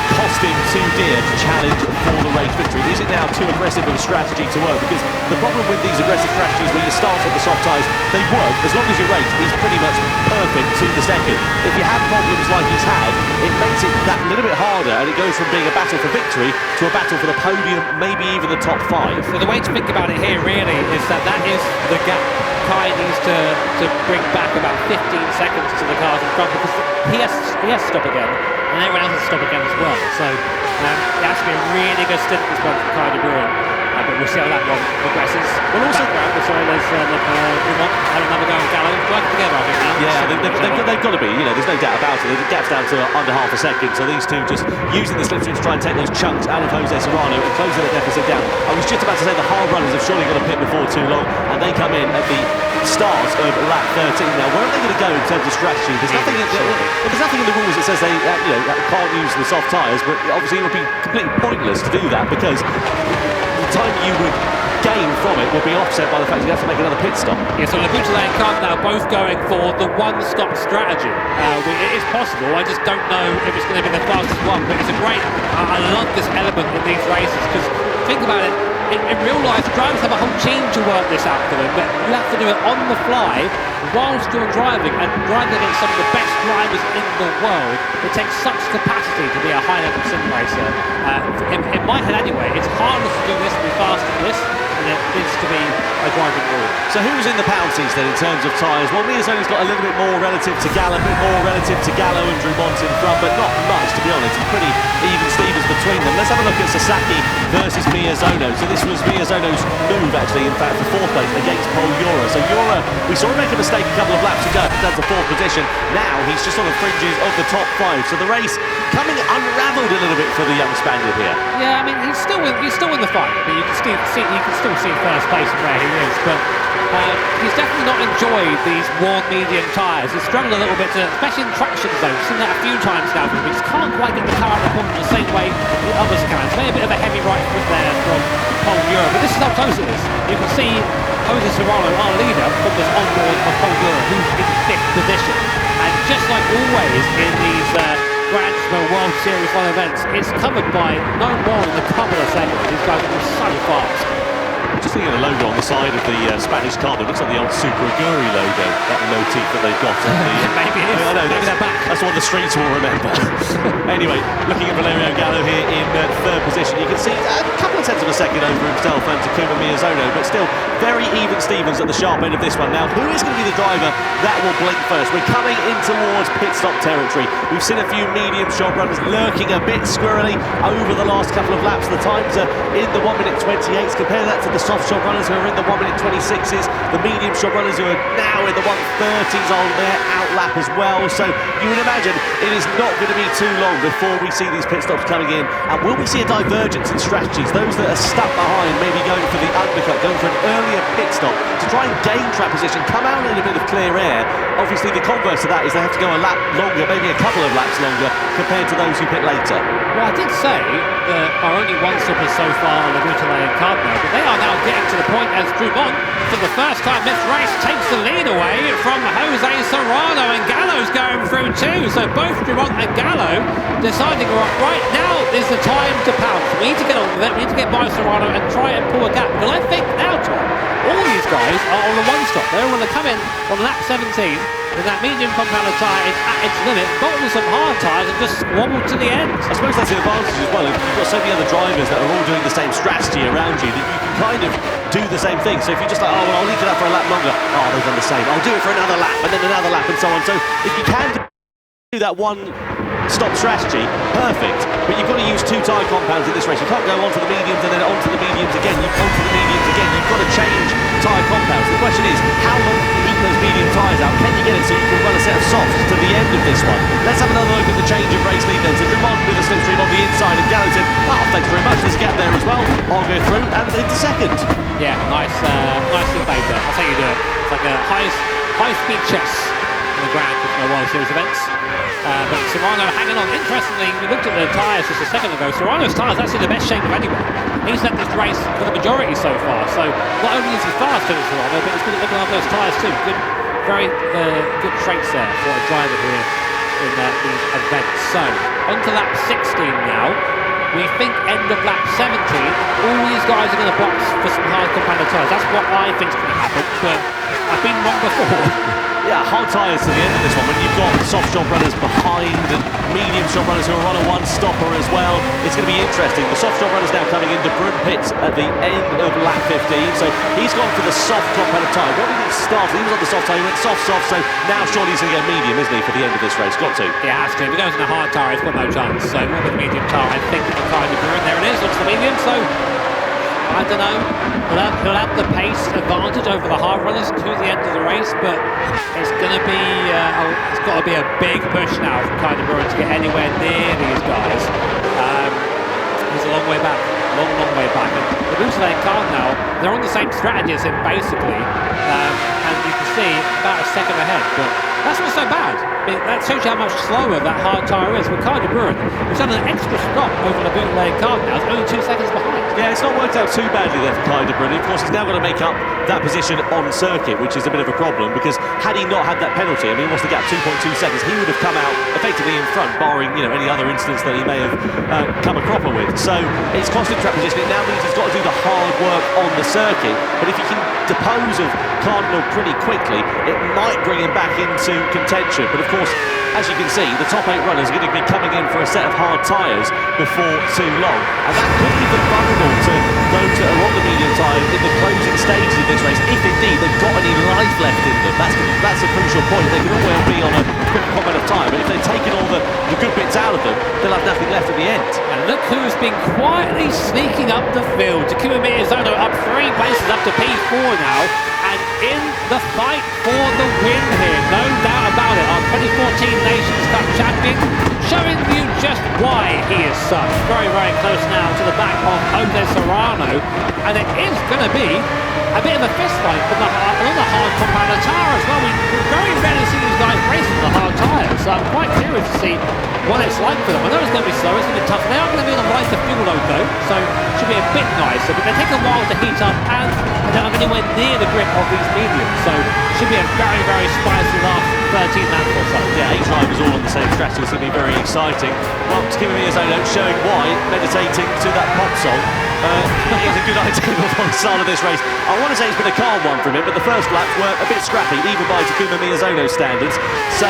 cost him too dear to challenge for the race victory? Is it now too aggressive of a strategy to work? Because the problem with these aggressive strategies where you start at the soft tyres, they work as long as your race is pretty much perfect to the second. If you have problems like he's had, it makes it that little bit harder, and it goes from being a battle for victory to a battle for the podium, maybe even the top 5. So the way to think about it here really is that is the gap. Kai needs to bring back about 15 seconds to the cars in front, because he has to stop again, and everyone else has to stop again as well. So it has to be a really good stint at this point for Kai de Bruyne. but we'll see how that one progresses. Well, also, there's Dumont had another go at Gallo, working together, I think, now. Yeah, they've got to be, there's no doubt about it. The gap's down to under half a second, so these two just using the slipstream to try and take those chunks out of Jose Serrano and closing the deficit down. I was just about to say the hard runners have surely got a pit before too long, and they come in at the start of lap 13. Now, where are they going to go in terms of strategy? There's nothing in the rules that says they can't use the soft tyres, but obviously it would be completely pointless to do that because the time you would gain from it will be offset by the fact you have to make another pit stop. Yeah, so Labuta and Cardinal both going for the one-stop strategy. It is possible, I just don't know if it's going to be the fastest one, but it's a great, I love this element in these races, because think about it, in real life, drivers have a whole team to work this out for them, but you have to do it on the fly whilst you're driving, and driving against some of the best drivers in the world. It takes such capacity to be a high-level sim racer. In my head anyway, it's harder to do this and be fast at this than it is to be a driving rule. So who's in the penalties then in terms of tyres? Well, Miyazoni's got a little bit more relative to Gallo, a bit more relative to Gallo and Dumont in front, but not much, to be honest. It's pretty even Stevens between them. Let's have a look at Sasaki versus Miyazono. So this was Miyazono's move, actually, in fact, for fourth place against Paul Jura. So Jura, we saw him make a mistake a couple of laps ago, down to fourth position. Now he's just on the fringes of the top five. So the race coming unravelled a little bit for the young Spaniard here. Yeah, I mean, he's still in the fight. I mean, you can still see first place and where he is, but he's definitely not enjoyed these worn medium tyres. He's struggled a little bit, especially in traction zones. We've seen that a few times now. He just can't quite get the car out of the corner the same way the others can. It's maybe a bit of a heavy right foot there from Paul Jura, but this is how close it is. You can see Jose Serrano, our leader, from this onboard of Paul Jura, who's in fifth position. And just like always in these Gran Turismo World Series 1 events, it's covered by no more than a couple of seconds. These guys are so fast. Just thinking of the logo on the side of the Spanish car, it looks like the old Super Aguri logo, that motif that they've got on the... Maybe it is. I know, maybe they're back. That's what the streets will remember. Anyway, looking at Valerio Gallo here in third position, you can see a couple of tenths of a second over himself and Takuma Miyazono, but still very even Stevens at the sharp end of this one. Now, who is going to be the driver that will blink first? We're coming in towards pit stop territory. We've seen a few medium shot runners lurking a bit squirrely over the last couple of laps. The times are in the 1:28s. Compare that to the soft shot runners who are in the 1:26s. The medium shot runners who are now in the 1:30s on their outlap as well. So you would imagine it is not going to be too long before we see these pit stops coming in. And will we see a divergence in strategies? Those that are stuck behind maybe going for the undercut, going for an earlier pit stop to try and gain track position, come out in a bit of clear air. Obviously the converse to that is they have to go a lap longer, maybe a couple of laps longer compared to those who pit later. Well, I did say that our only one-stoppers so far are Labuta and Cardinal, but they are now getting to the point as Dumont, for the first time this race, takes the lead away from Jose Serrano, and Gallo's going through too. So both Dumont and Gallo deciding right now is the time to pounce. We need to get on with it, we need to get by Serrano and try and pull a gap. Because I think now, Tom, all these guys are on the one-stop. They're going to come in on lap 17 with that medium compounder tyre is at its limit, bottom some hard tyres and just wobble to the end. I suppose that's the advantage as well. You've got so many other drivers that are all doing the same strategy around you that you can kind of do the same thing. So if you're just like, oh, well, I'll leave it up for a lap longer. Oh, they've done the same. I'll do it for another lap and then another lap and so on. So if you can do that one-stop strategy, perfect. But you've got to use two tyre compounds in this race. You can't go onto the mediums and then onto the mediums again. You go onto the mediums again. You've got to change tyre compounds. The question is, how long can you keep those medium tyres out? Can you get it so you can run a set of softs to the end of this one? Let's have another look at the change of race lead then. So Dumont with a slipstream on the inside and Gallo said, oh, thanks very much. There's a gap there as well. I'll go through and into second. Yeah, nicely played there. That's how you do it. It's like a high-speed chess in the Gran Turismo World Series events. But Serrano hanging on. Interestingly, we looked at the tyres just a second ago. Serrano's tyres actually the best shape of anyone. He's led this race for the majority so far. So not only is he faster than Serrano, but he's good at looking after those tyres too. Very good traits there for a driver here in these events. So on to lap 16 now. We think end of lap 17, all these guys are going to box for some hard compounder tyres. That's what I think is going to happen, but I've been wrong before. Yeah, hard tyres to the end of this one when you've got soft shot runners behind and medium shot runners who are on a one-stopper as well. It's going to be interesting. The soft shot runners now coming into Brun pits at the end of lap 15. So he's gone for the soft compounder tyre. What did it start? He was on the soft tyre, he went soft, so now surely he's going to get medium, isn't he, for the end of this race? Got to. Yeah, has to. If he goes in a hard tyre, he's got no chance. So more with the medium tyre, I think the car in the Brun. There it is, looks the medium. So I don't know. He'll have the pace advantage over the hard runners to the end of the race, but it's going to be it's got to be a big push now from Kai de Boer to get anywhere near these guys. He's a long way back, long way back. And the Mousselain car now, they're on the same strategy as him basically, and you can see about a second ahead, but that's not so bad. I mean, that shows you how much slower that hard tyre is. With Kai de Boer, who's done an extra stop over the Mousselain car now, is only 2 seconds behind. Yeah, it's not worked out too badly there for Kai de Boer. Of course, he's now got to make up that position on circuit, which is a bit of a problem, because had he not had that penalty, I mean, what's the gap, 2.2 seconds, he would have come out effectively in front, barring, you know, any other incidents that he may have come a cropper with. So it's constant track position. It now means he's got to do the hard work on the circuit, but if he can dispose of Cardinal pretty quickly, it might bring him back into contention. But of course, as you can see, the top 8 runners are going to be coming in for a set of hard tyres before too long, and that could be vulnerable to those that are on the medium tyre in the closing stages of this race, if indeed they've got any life left in them. That's a crucial point. They can all well be on a quick comment of time, but if they've taken all the good bits out of them, they'll have nothing left at the end. And look who's been quietly sneaking up the field. Takuma Miyazono up 3 places up to P4 now, and in the fight for the win here, no doubt about it. Our 2014 Nations Cup champion, showing you just why he is such. Very close now to the back of Jose Serrano, and it is going to be a bit of a fist fight on the hard compound tyre as well. We very rarely see these guys racing on the hard tyres, so I'm quite curious to see what it's like for them. I know it's going to be slow, it's going to be tough. They are going to be on a lighter fuel load though, so it should be a bit nicer, but they take a while to heat up, and they don't have anywhere near the grip of these mediums, so it should be a very spicy last 13 laps or so. Yeah, 8 drivers all on the same strategy. It's going to be very exciting. Well, Takuma Miyazono showing why meditating to that pop song is a good idea before the start of this race. I want to say it's been a calm one from him, but the first laps were a bit scrappy, even by Takuma Miyazono standards. So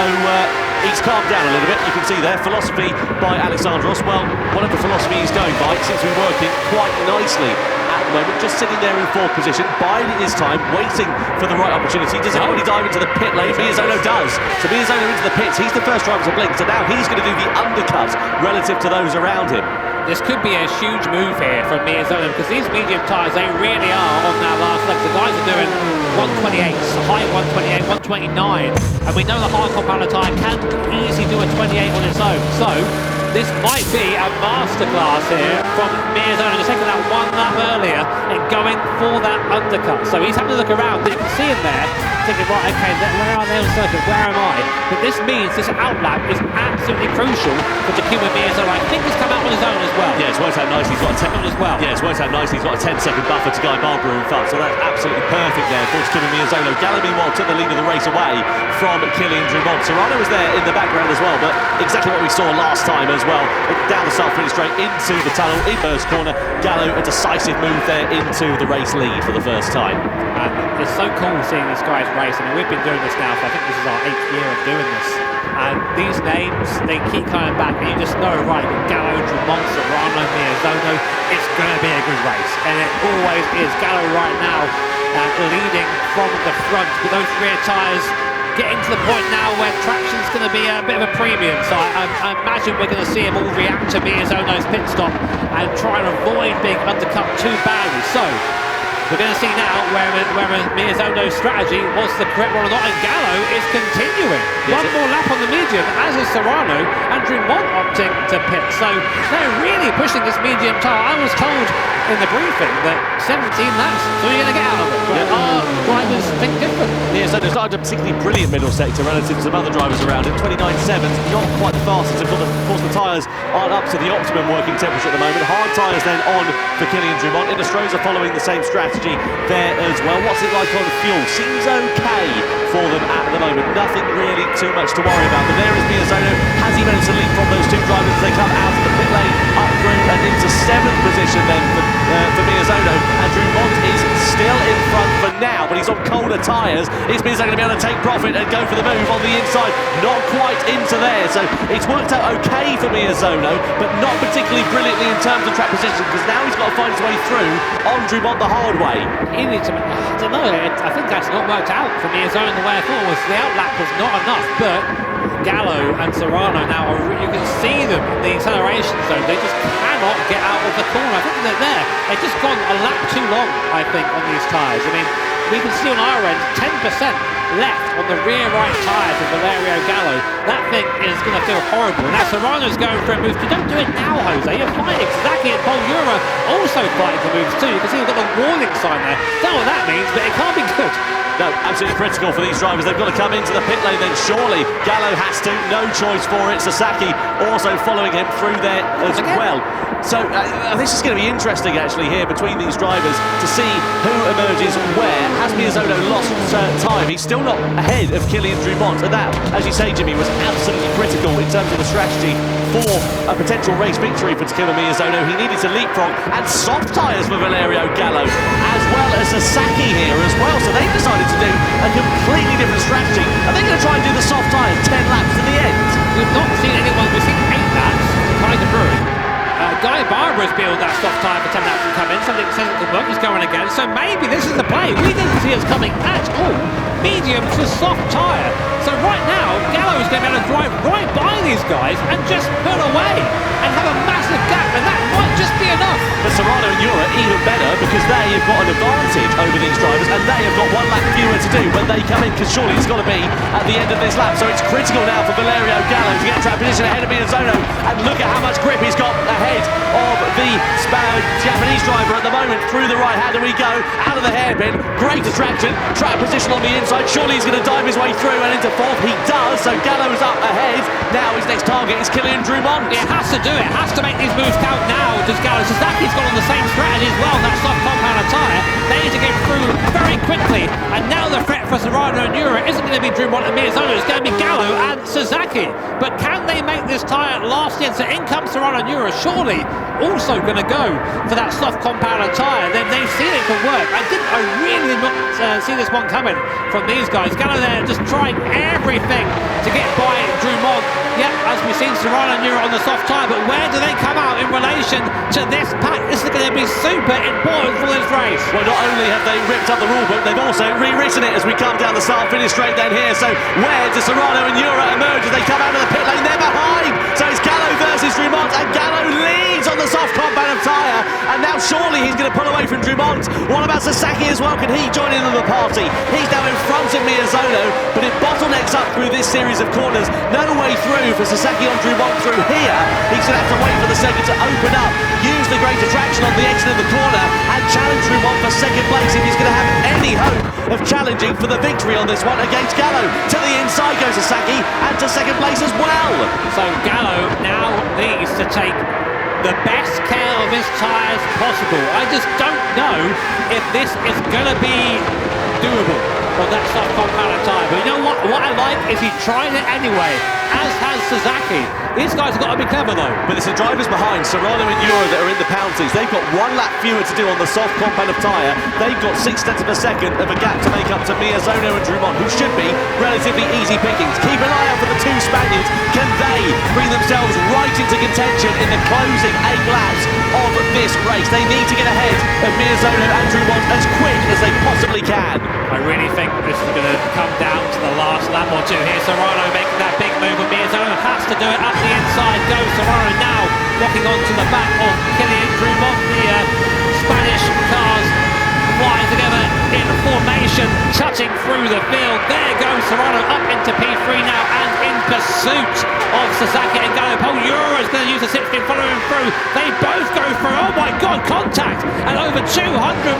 he's calmed down a little bit. You can see there, philosophy by Alexandros. Well, whatever philosophy he's going by, it seems to be working quite nicely at the moment. Just sitting there in 4th position, biding his time, waiting for the right opportunity. Does anybody dive into the pit lane? Miyazono does. So Miyazono into the pits. He's the first driver to blink. So now he's going to do the undercut relative to those around him. This could be a huge move here from Miyazono, because these medium tyres, they really are on their last legs. The guys are doing 128s, high 128, 129, and we know the hard compound tyre can easily do a 28 on its own. So this might be a masterclass here from Miyazono, just taking that 1 lap earlier and going for that undercut. So he's having to look around, but you can see him there, thinking, right, okay, where are they on the circuit? Where am I? But this means this outlap is absolutely crucial for Takuma Miyazono. I think he's come out on his own as well. Yeah, it's worked out nicely. He's got a 10 as well. Yeah, it's worked out nicely. He's got a 10-second buffer to Guy Barbara in front, so that's absolutely perfect there for Takuma Miyazono. Gallo, meanwhile, took the lead of the race away from Kylian Drumont. Serrano was there in the background as well, but exactly what we saw last time as well. Down the start finish straight into the tunnel in first corner. Gallo, a decisive move there into the race lead for the first time. And it's so cool seeing these guys race. I mean, we've been doing this now for, I think this is our 8th year of doing this. And these names, they keep coming back, and you just know, right, with Gallo, Drumont, Serrano, Miyazono, it's going to be a good race. And it always is. Gallo right now leading from the front with those rear tyres, getting to the point now where traction's going to be a bit of a premium. So I imagine we're going to see him all react to Miyazono's pit stop and try and avoid being undercut too badly. So we're going to see now whether Miyazono's strategy was the correct one or not, and Gallo is continuing. One more lap on the medium, as is Serrano, and Drumont opting to pit. So they're really pushing this medium tyre. I was told in the briefing that 17 laps, so you're going to get out of it. But our drivers think different. Yeah, so there's not a particularly brilliant middle sector relative to some other drivers around him. 29.7, not quite the fastest. Of course, the tyres aren't up to the optimum working temperature at the moment. Hard tyres then on for Kylian Drumont. Interstrose are following the same strategy there as well. What's it like on fuel? Seems okay for them at the moment. Nothing really too much to worry about. But there is Miyazono. Has he managed to leap from those 2 drivers as they come out of the pit lane, up through and into 7th position then for Miyazono? And Drumont is still in front for now, but he's on colder tyres. Is Miyazono going to be able to take profit and go for the move on the inside? Not quite into there. So it's worked out okay for Miyazono, but not particularly brilliantly in terms of track position, because now he's got to find his way through on Drumont the hard way. He needs to, I don't know, I think that's not worked out for Miyazono the way I thought it was. The outlap was not enough, but Gallo and Serrano now, you can see them in the acceleration zone. They just cannot get out of the corner. I think they're there. They've just gone a lap too long, I think, on these tyres. I mean, we can see on our end 10% left on the rear right tyres of Valerio Gallo. That thing is going to feel horrible. Now Serrano's going for a move. You don't do it now, Jose. You're fighting. Zaki and Paul Ura also fighting for moves too. You can see we've got the warning sign there. Don't know what that means, but it can't be good. No, absolutely critical for these drivers. They've got to come into the pit lane then, surely. Gallo has to, no choice for it. Sasaki also following him through there as well. So this is going to be interesting actually here between these drivers to see who emerges where. Has Miyazono lost time? He's still not ahead of Kylian Drumont, and that, as you say, Jimmy, was absolutely critical in terms of the strategy for a potential race victory for Takuma Miyazono. He needed to leapfrog, and soft tyres for Valerio Gallo, as well as Sasaki here as well. So they've decided to do a completely different strategy. Are they going to try and do the soft tyres 10 laps to the end? We've not seen anyone, we've seen 8 laps, kind of brewing. Guy Barbara's built that soft tyre for 10 laps and come in. Something says it could work. He's going again. So maybe this is the play. We didn't see us coming at all. Medium to soft tyre. So right now, Gallo's going to be able to drive right by these guys and just pull away and have a massive gap, and that might just be enough. For Serrano and Ura, even better, because they have got an advantage over these drivers, and they have got 1 lap fewer to do when they come in, because surely it's got to be at the end of this lap. So it's critical now for Valerio Gallo to get track position ahead of Miyazono, and look at how much grip he's got ahead of the Japanese driver at the moment. Through the right hand, and we go out of the hairpin. Great attraction, track position on the inside. Surely he's going to dive his way through and into 4th. He does, so Gallo's up ahead. Now his next target is Kylian Drumont. It has to do it, has to make these moves count now. Does Gallo? Sasaki's got on the same strategy as well, that soft compounder tyre. They need to get through very quickly, and now the threat for Serrano and Ura isn't going to be Drumont and Miyazono, it's going to be Gallo and Sasaki. But can they make this tyre last in? So in comes Serrano and Ura, surely also going to go for that soft compounder tyre. They've seen it can work. I really did not see this one coming from these guys. Gallo there just trying everything to get by Drumont. Yep, as we've seen Serrano and Ura on the soft tyre, but where do they come out in relation to this pack? This is going to be super important for this race. Well, not only have they ripped up the rule book, they've also rewritten it as we come down the start-finish straight down here. So where do Serrano and Ura emerge as they come out of the pit lane? They're behind! So it's Gallo versus Drumont, and Gallo leads on the soft compound tyre, and now surely he's going to pull away from Drumont. What about Sasaki as well? Can he join in on the party? He's now in front of Miyazono, but it bottlenecks up through this series of corners. No way through for Sasaki on Drumont through here. He's going to have to wait for the circuit to open up, use the great attraction on the exit of the corner, and challenge Drumont for second place if he's going to have any hope of challenging for the victory on this one against Gallo. To the inside goes Sasaki, and to second place as well. So Gallo now needs to take the best care of his tyres possible. I just don't know if this is going to be doable on that soft compounder tyre. But you know what I like is he tried it anyway, as has Sasaki. These guys have got to be clever though. But it's the drivers behind, Serrano and Ura, that are in the penalties. They've got 1 lap fewer to do on the soft compound of tyre. They've got 6 tenths of a second of a gap to make up to Miyazono and Drumont, who should be relatively easy pickings. Keep an eye out for the 2 Spaniards. Can they bring themselves right into contention in the closing 8 laps of this race? They need to get ahead of Miyazono and Drumont as quick as they possibly can. I really think this is going to come down to the last lap or two here. Serrano making that big move, and Miyazono has to do it up the inside. Goes Serrano now locking onto the back of Kylian Drumont. The Spanish cars flying together in formation, touching through the field. There goes Serrano up into P3 now, and in pursuit of Sasaki and Gallo. Paul Ura is going to use the 16, following through. They both go through. Oh my God, contact at over 200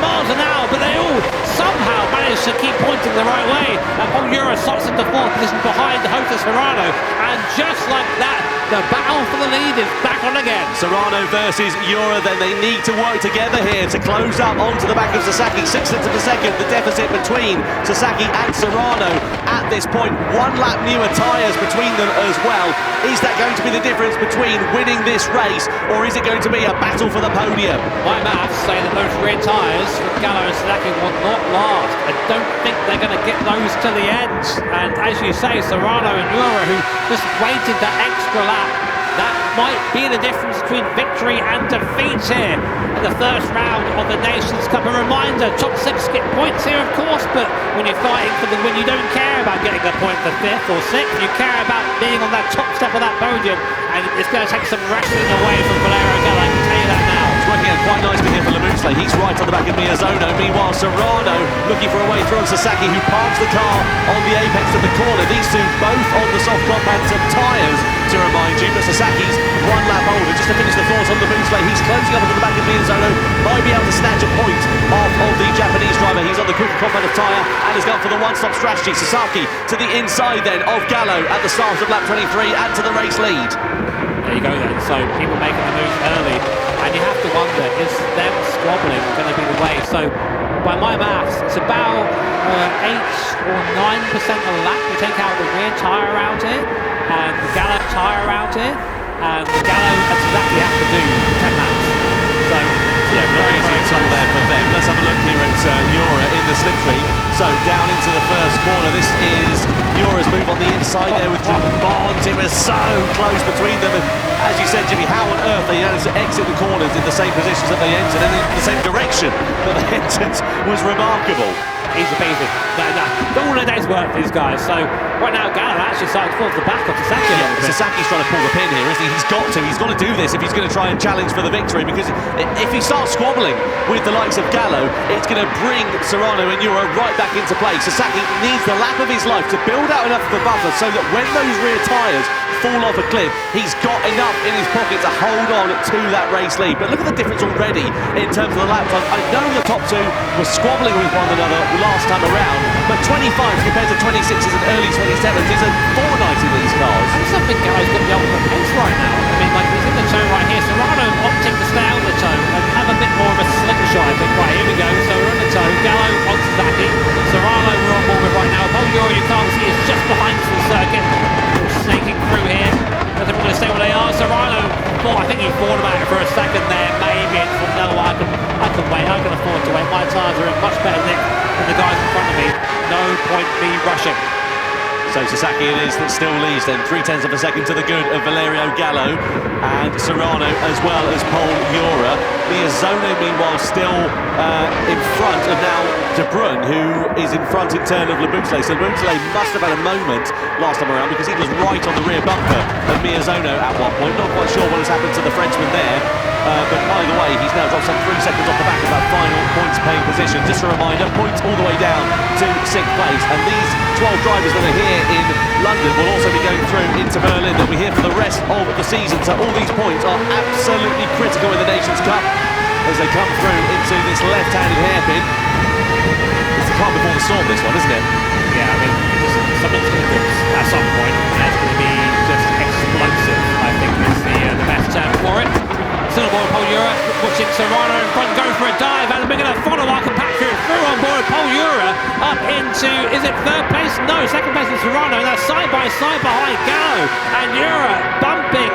miles an hour, but they all somehow manage to keep pointing the right way. And Paul Ura slots into 4th position behind Jose Serrano, and just like that, the battle for the lead is back on again. Serrano versus Ura, then they need to work together here to close up onto the back of Sasaki. 6 tenths of a second, the deficit between Sasaki and Serrano at this point. 1 lap newer tyres between them as well. Is that going to be the difference between winning this race, or is it going to be a battle for the podium? My maths say that those rear tyres for Gallo and Sasaki will not last. I don't think they're going to get those to the end. And as you say, Serrano and Ura, who just waited that extra lap, that might be the difference between victory and defeat here in the first round of the Nations Cup. A reminder, top 6 get points here, of course, but when you're fighting for the win, you don't care about getting a point for 5th or 6th. You care about being on that top step of that podium, and it's going to take some wrestling away from Valerio Gallo, I can tell you that now. It's working out quite nicely here for Lamutle. He's right on the back of Miyazono. Meanwhile, Serrano looking for a way through on Sasaki, who parks the car on the apex of the corner. These two both on the soft compounds of tyres, to remind you, but Sasaki's 1 lap older. Just to finish the thoughts on Lamutle, he's closing up onto the back of Miyazono, might be able to snatch a point off of the Japanese driver. He's on the quicker compound of tyre and has gone for the one-stop strategy. Sasaki to the inside then of Gallo at the start of lap 23 and to the race lead. There you go then, so people making the move early, and you have to wonder, is them squabbling going to be the way? So by my maths, it's about 8 or 9% of a lap. We take out the rear tyre around here and the Gallo tyre around here, and Gallo and Sasaki have to do 10 laps. So yeah, very easy at all there for them. Let's have a look here at Jura in the slipstream. So down into the first corner. This is Jura's move on the inside there with Jimmy Bonds. It was so close between them. And as you said, Jimmy, how on earth they managed to exit the corners in the same positions that they entered and in the same direction that they entered was remarkable. Easy peasy. All the day's work for these guys. So right now, Gallo actually starting towards the back of Sasaki. Yeah, Sasaki's trying to pull the pin here, isn't he? He's got to do this if he's going to try and challenge for the victory, because if he starts squabbling with the likes of Gallo, it's going to bring Serrano and Jura right back into play. Sasaki needs the lap of his life to build out enough of a buffer so that when those rear tyres fall off a cliff, he's got enough in his pocket to hold on to that race lead. But look at the difference already in terms of the lap time. I know the top 2 were squabbling with one another last time around, but 25 compared to 26s and early 27s is a fortnight in these cars. I just don't think Gallo's got the ultimate pace right now. I mean, like, he's in the toe right here. Serrano opting to stay on the toe and have a bit more of a slingshot, I think. Right, here we go. So we're on the toe. Gallo on Sasaki. Serrano, we're on board with right now. Paul Jura, you can't see, is just behind full circuit. Snaking through here. Doesn't want to stay where they are. Serrano, I think he thought about it for a second there. Maybe it's from, no, I can wait. I can afford to wait. My tyres are in much better nick than the guys in front of me. No point me rushing. So Sasaki it is that still leads then, 0.3 of a second to the good of Valerio Gallo and Serrano as well as Paul Jura. Miyazono meanwhile still in front of now De Bruyne, who is in front in turn of Lamutle. So Lamutle must have had a moment last time around because he was right on the rear bumper of Miyazono at one point. Not quite sure what has happened to the Frenchman there. But either way, he's now dropped some 3 seconds off the back of that final points-paying position. Just a reminder, points all the way down to 6th place. And these 12 drivers that are here in London will also be going through into Berlin. They'll be here for the rest of the season. So all these points are absolutely critical in the Nations Cup as they come through into this left-handed hairpin. It's the calm before the storm, this one, isn't it? Yeah, I mean, something's going to fix at some point, and it's going to be just explosive, I think is the best term for it. Still on board Paul Jura, watching Serrano in front, going for a dive, and we're going to follow our compatriot through on board Paul Jura up into, is it 3rd place? No, 2nd place is Serrano, and they're side by side behind Gallo, and Jura bumping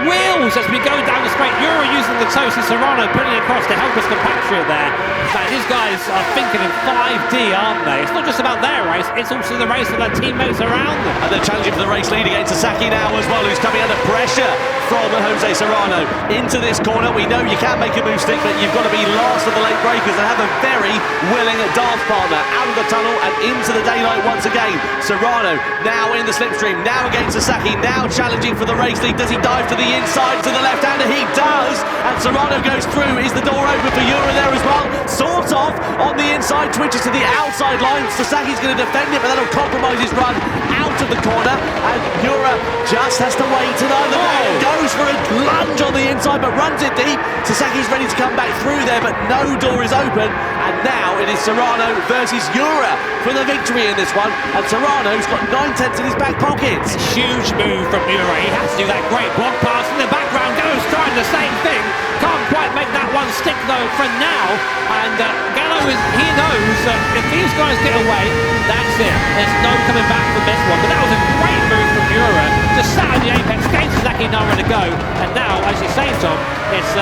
wheels as we go down the straight. Jura using the toe, see Serrano putting it across to help his compatriot there. Man, these guys are thinking in 5D, aren't they? It's not just about their race, it's also the race of their teammates around them. And they're challenging for the race lead against Sasaki now as well, who's coming under pressure from Jose Serrano into this corner. We know you can't make a move stick, but you've got to be last of the late breakers and have a very willing dance partner out of the tunnel and into the daylight once again. Serrano now in the slipstream, now against Sasaki, now challenging for the race lead. Does he dive to the inside, to the left-hander? He does, and Serrano goes through. Is the door open for Jura there as well? Sort of on the inside, twitches to the outside line. Sasaki's going to defend it, but that'll compromise his run out of the corner, and Jura just has to wait and either goes for a lunge on the inside but runs it deep. Sasaki's ready to come back through there, but no door is open, and now it is Serrano versus Jura for the victory in this one, and Serrano's got 9/10 in his back pocket. Huge move from Jura. He has to do that great block pass in the background. Gallo's trying the same thing, can't quite make that one stick though for now, and Gallo he knows that if these guys get away, that's it. There's no coming back from this one. But that was a great move from Jura, just sat on the apex, gave Sasaki nowhere to go, and now, as you say, Tom, it's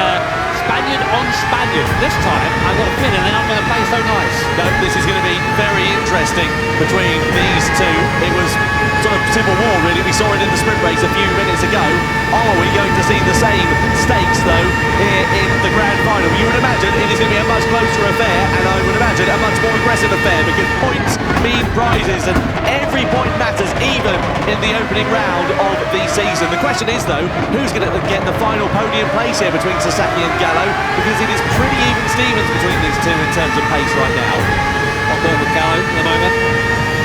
Spaniard on Spaniard. This time, I've got a feeling they're not going to play so nice. No, this is going to be very interesting between these two. It was sort of civil war, really. We saw it in the sprint race a few minutes ago. Are we going to see the same stakes, though, here in the grand final? You would imagine it is going to be a much closer affair, and I would imagine a much more aggressive affair, because points mean prizes, and every point matters, even in the opening round of the season. The question is, though, who's going to get the final podium place here between Sasaki and Gallo, because it is pretty even Stevens between these two in terms of pace right now. On board with Gallo at the moment.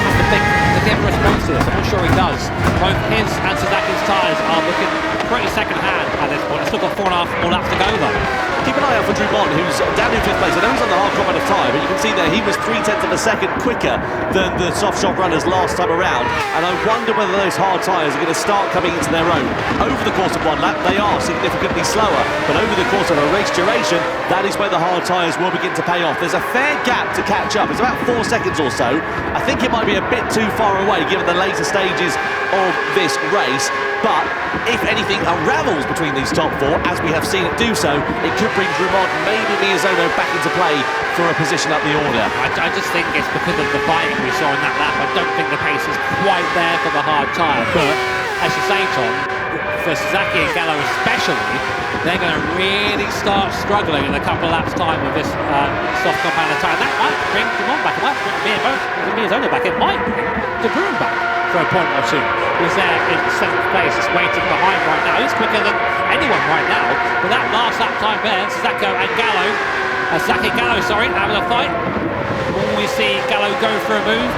I have to think, does he have a response to this? I'm not sure he does. Both his and Suzuki's tyres are looking pretty second hand at this point. It's still got 4.5 more laps to go, though. Keep an eye out for Dumont, who's down in 5th place. I know he's on the hard comment of time, but you can see there he was 0.3 of a second quicker than the soft shop runners last time around. And I wonder whether those hard tyres are going to start coming into their own. Over the course of one lap, they are significantly slower, but over the course of a race duration, that is where the hard tyres will begin to pay off. There's a fair gap to catch up. It's about 4 seconds or so. I think it might be a bit too far away given the later stages of this race. But if anything unravels between these top 4, as we have seen it do so, it could bring Dumont, maybe Miyazono, back into play for a position up the order. I just think it's because of the fighting we saw in that lap. I don't think the pace is quite there for the hard tyre. But, as you say, Tom, for Suzuki and Gallo especially, they're going to really start struggling in a couple of laps' time with this soft compound tyre. That might bring Dumont back. It might bring Miyazono back. It might bring De Bruin back for a point or two. He's there in 7th place, just waiting behind right now. He's quicker than anyone right now. But that last lap time there, Suzuki and Gallo, having a fight. Will we see Gallo go for a move?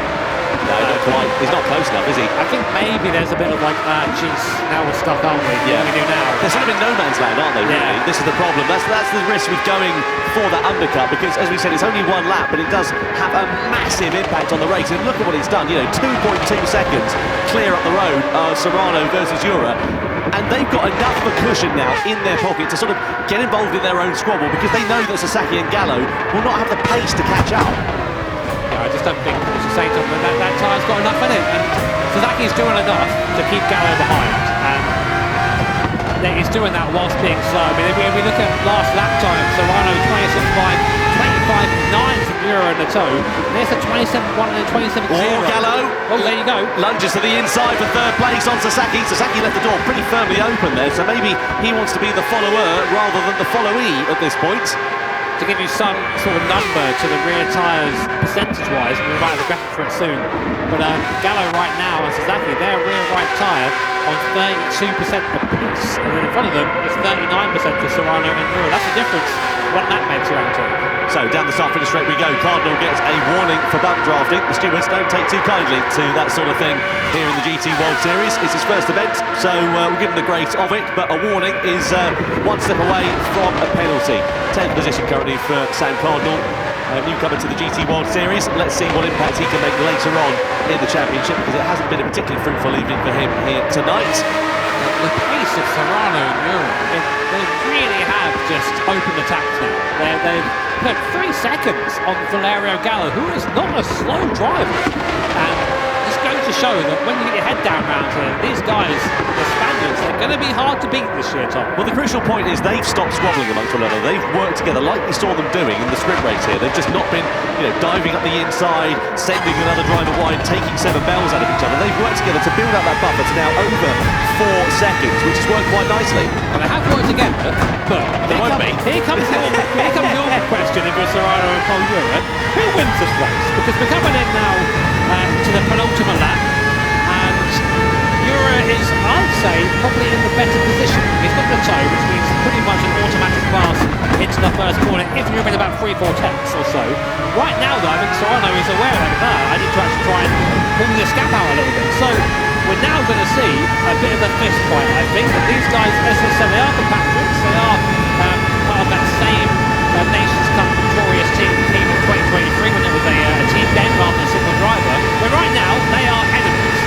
No, not quite. He's not close enough, is he? I think maybe there's a bit of like, geez, now we're stuck, aren't we? Yeah. What do we do now? They're sort of in no man's land, aren't they, really? Yeah. This is the problem. That's the risk with going for that undercut, because, as we said, it's only one lap, but it does have a massive impact on the race. And look at what it's done, 2.2 seconds clear up the road, Serrano versus Ura. And they've got enough of a cushion now in their pocket to sort of get involved in their own squabble, because they know that Sasaki and Gallo will not have the pace to catch up. I just don't think, as you say, Tom, that tyre's got enough in it. And Suzuki's doing enough to keep Gallo behind. And he's doing that whilst being slow. I mean, if we look at last lap time, Serrano 26.5, 25.9 from Euro in the toe. There's a 27.1 and a 27.0. Gallo. Oh, there you go. Lunges to the inside for 3rd place on Sasaki. Sasaki left the door pretty firmly open there, so maybe he wants to be the follower rather than the followee at this point. To give you some sort of number to the rear tyres percentage-wise, and we might have a graphic for it soon, but Gallo right now and Suzuki, their rear right tyre on 32% apiece, and then in front of them it's 39% for Serrano and Euro. That's the difference, what that makes you out to. So down the start-finish straight we go. Cardinal gets a warning for bump drafting. The stewards don't take too kindly to that sort of thing here in the GT World Series. It's his first event, so we'll give him the grace of it, but a warning is one step away from a penalty. 10th position currently for Sam Cardinal, newcomer to the GT World Series. Let's see what impact he can make later on in the championship, because it hasn't been a particularly fruitful evening for him here tonight. The pace of Serrano and Euro, they really have just opened the taps now. They've put 3 seconds on Valerio Gallo, who is not a slow driver. And this goes to show that when you get your head down round here, these guys, the Spaniards, they're going to be hard to beat this year, Tom. Well, the crucial point is they've stopped squabbling amongst one another. They've worked together like we saw them doing in the sprint race here. They've just not been, diving up the inside, sending another driver wide, taking 7 bells out of each other. They've worked together to build up that buffer to now over 4 seconds, which has worked quite nicely. And they have worked together, but here comes your question if you're Serrano and Paul Euro. Who wins this race? Because we're coming in now to the penultimate lap, and Euro is, I'd say, probably in the better position. He's got the toe, which means pretty much an automatic pass into the first corner if you're in about 3-4 tenths or so. Right now, though, I think Serrano is aware of that. I need to actually try and pull this gap out a little bit. So we're now going to see a bit of a fist fight, I think. But these guys, as I said, they are compatriots. They are part of that same Nations Cup victorious team in 2023 when it was a team game rather than a single driver. But right now, they are enemies.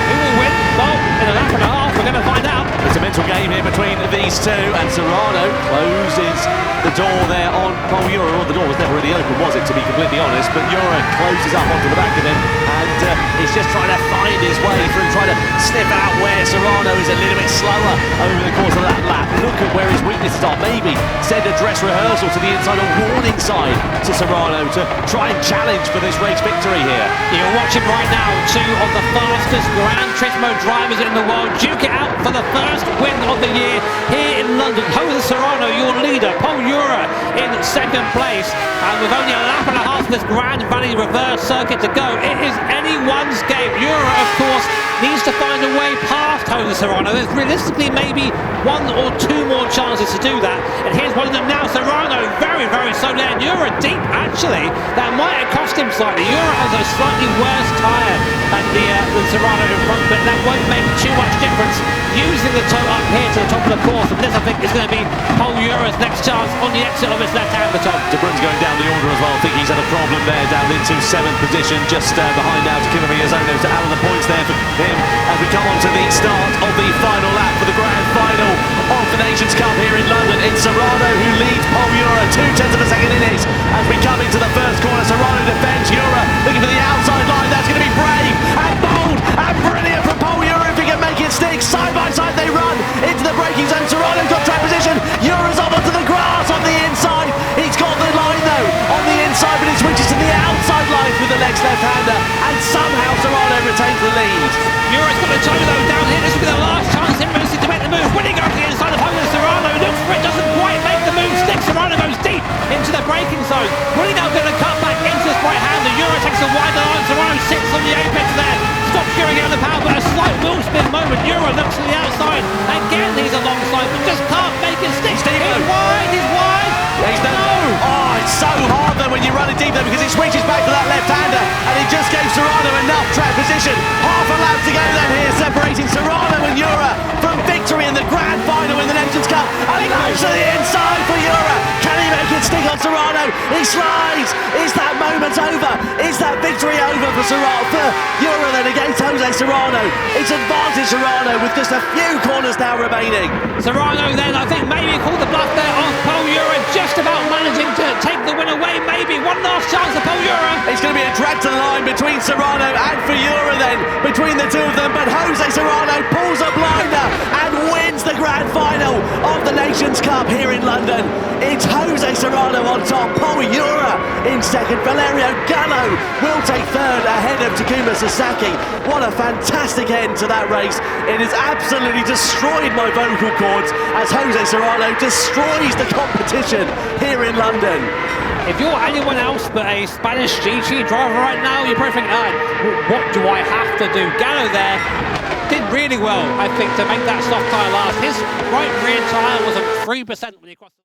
Who will win? Well, in a lap and a half, we're going to find out. It's a mental game here between these two, and Serrano closes the door there on Paul Ura. Well, the door was never really open, was it, to be completely honest? But Ura closes up onto the back of him, and he's just trying to find his way through, trying to sniff out where Serrano is a little bit slower over the course of that lap. Look at where his weaknesses are. Maybe send a dress rehearsal to the inside, a warning sign to Serrano to try and challenge for this race victory here. You're watching right now two of the fastest Gran Turismo drivers in the world duke it out for the first win of the year here in London. Jose Serrano, your leader, Paul Ura in second place, and with only a lap and a half of this Grand Valley reverse circuit to go, it is anyone's game. Ura, of course, needs to find a way past Jose Serrano. There's realistically maybe one or two more chances to do that, and here's one of them now. Serrano very, very slow there, and Ura deep, actually. That might have cost him slightly. Ura has a slightly worse tyre than Serrano in front, but that won't make too much difference. Using the toe up here to the top of the course, and this I think is going to be Paul Ura's next chance on the exit of his left-hand baton. De Bruyne's going down the order as well. I think he's had a problem there, down into 7th position, just behind now to Kimi Miyazono to add on the points there for him as we come on to the start of the final lap for the grand final of the Nations Cup here in London. It's Serrano who leads Paul Ura 0.2 of a second in it as we come into the first corner. Serrano defends Ura, looking for the outside line. That's going to be brave and bold and brilliant from Paul Ura if he can make it stick. Side by side they run into the braking zone. Serrano's got track position. Ura's up onto the grass on the inside. He's got the line though on the inside, but he switches to the outside line with the next left-hander, and somehow Serrano retains the lead. Ura's got the toe though down here. This will be the last chance in Racing to make the move. When he goes to the inside of Jose Serrano, looks for it, doesn't quite make the move. Stick. Serrano goes deep into the braking zone. When he now going to cut back into this right-hander, Ura takes a wider line. Serrano sits on the apex there. Stops Ura getting on the power, but a slight wheel spin moment. Ura looks to the outside. Again, he's alongside, but just can't make it stick. He's wide. Oh, it's so hard though when you're running deep there, because he switches back to that left-hander, and he just gave Serrano enough track position. Half a lap to go then here, separating Serrano and Ura from victory in the grand final in the Nations Cup. And he goes to the inside for Ura. Can he make it stick on Serrano? He slides. Is that moment over? Is that victory over for Ura then against Jose Serrano? It's advantage Serrano with just a few corners now remaining. Serrano then, I think, maybe called the bluff there on Paul Ura, just about managing to take the win away. Maybe one last chance for Paul Ura. It's going to be a drag to the line between Serrano and for Ura then, between the two of them, but Jose Serrano pulls a blinder and wins the grand final of the Nations Cup here in London. It's Jose Serrano on top, Paul Ura in second, Valerio Gallo will take third ahead of Takuma Sasaki. What a fantastic end to that race. It has absolutely destroyed my vocal cords as Jose Serrano destroys the competition here in London. If you're anyone else but a Spanish GT driver right now, you're probably thinking, what do I have to do? Gallo there did really well, I think, to make that soft tyre last. His right rear tyre was at 3% when he crossed.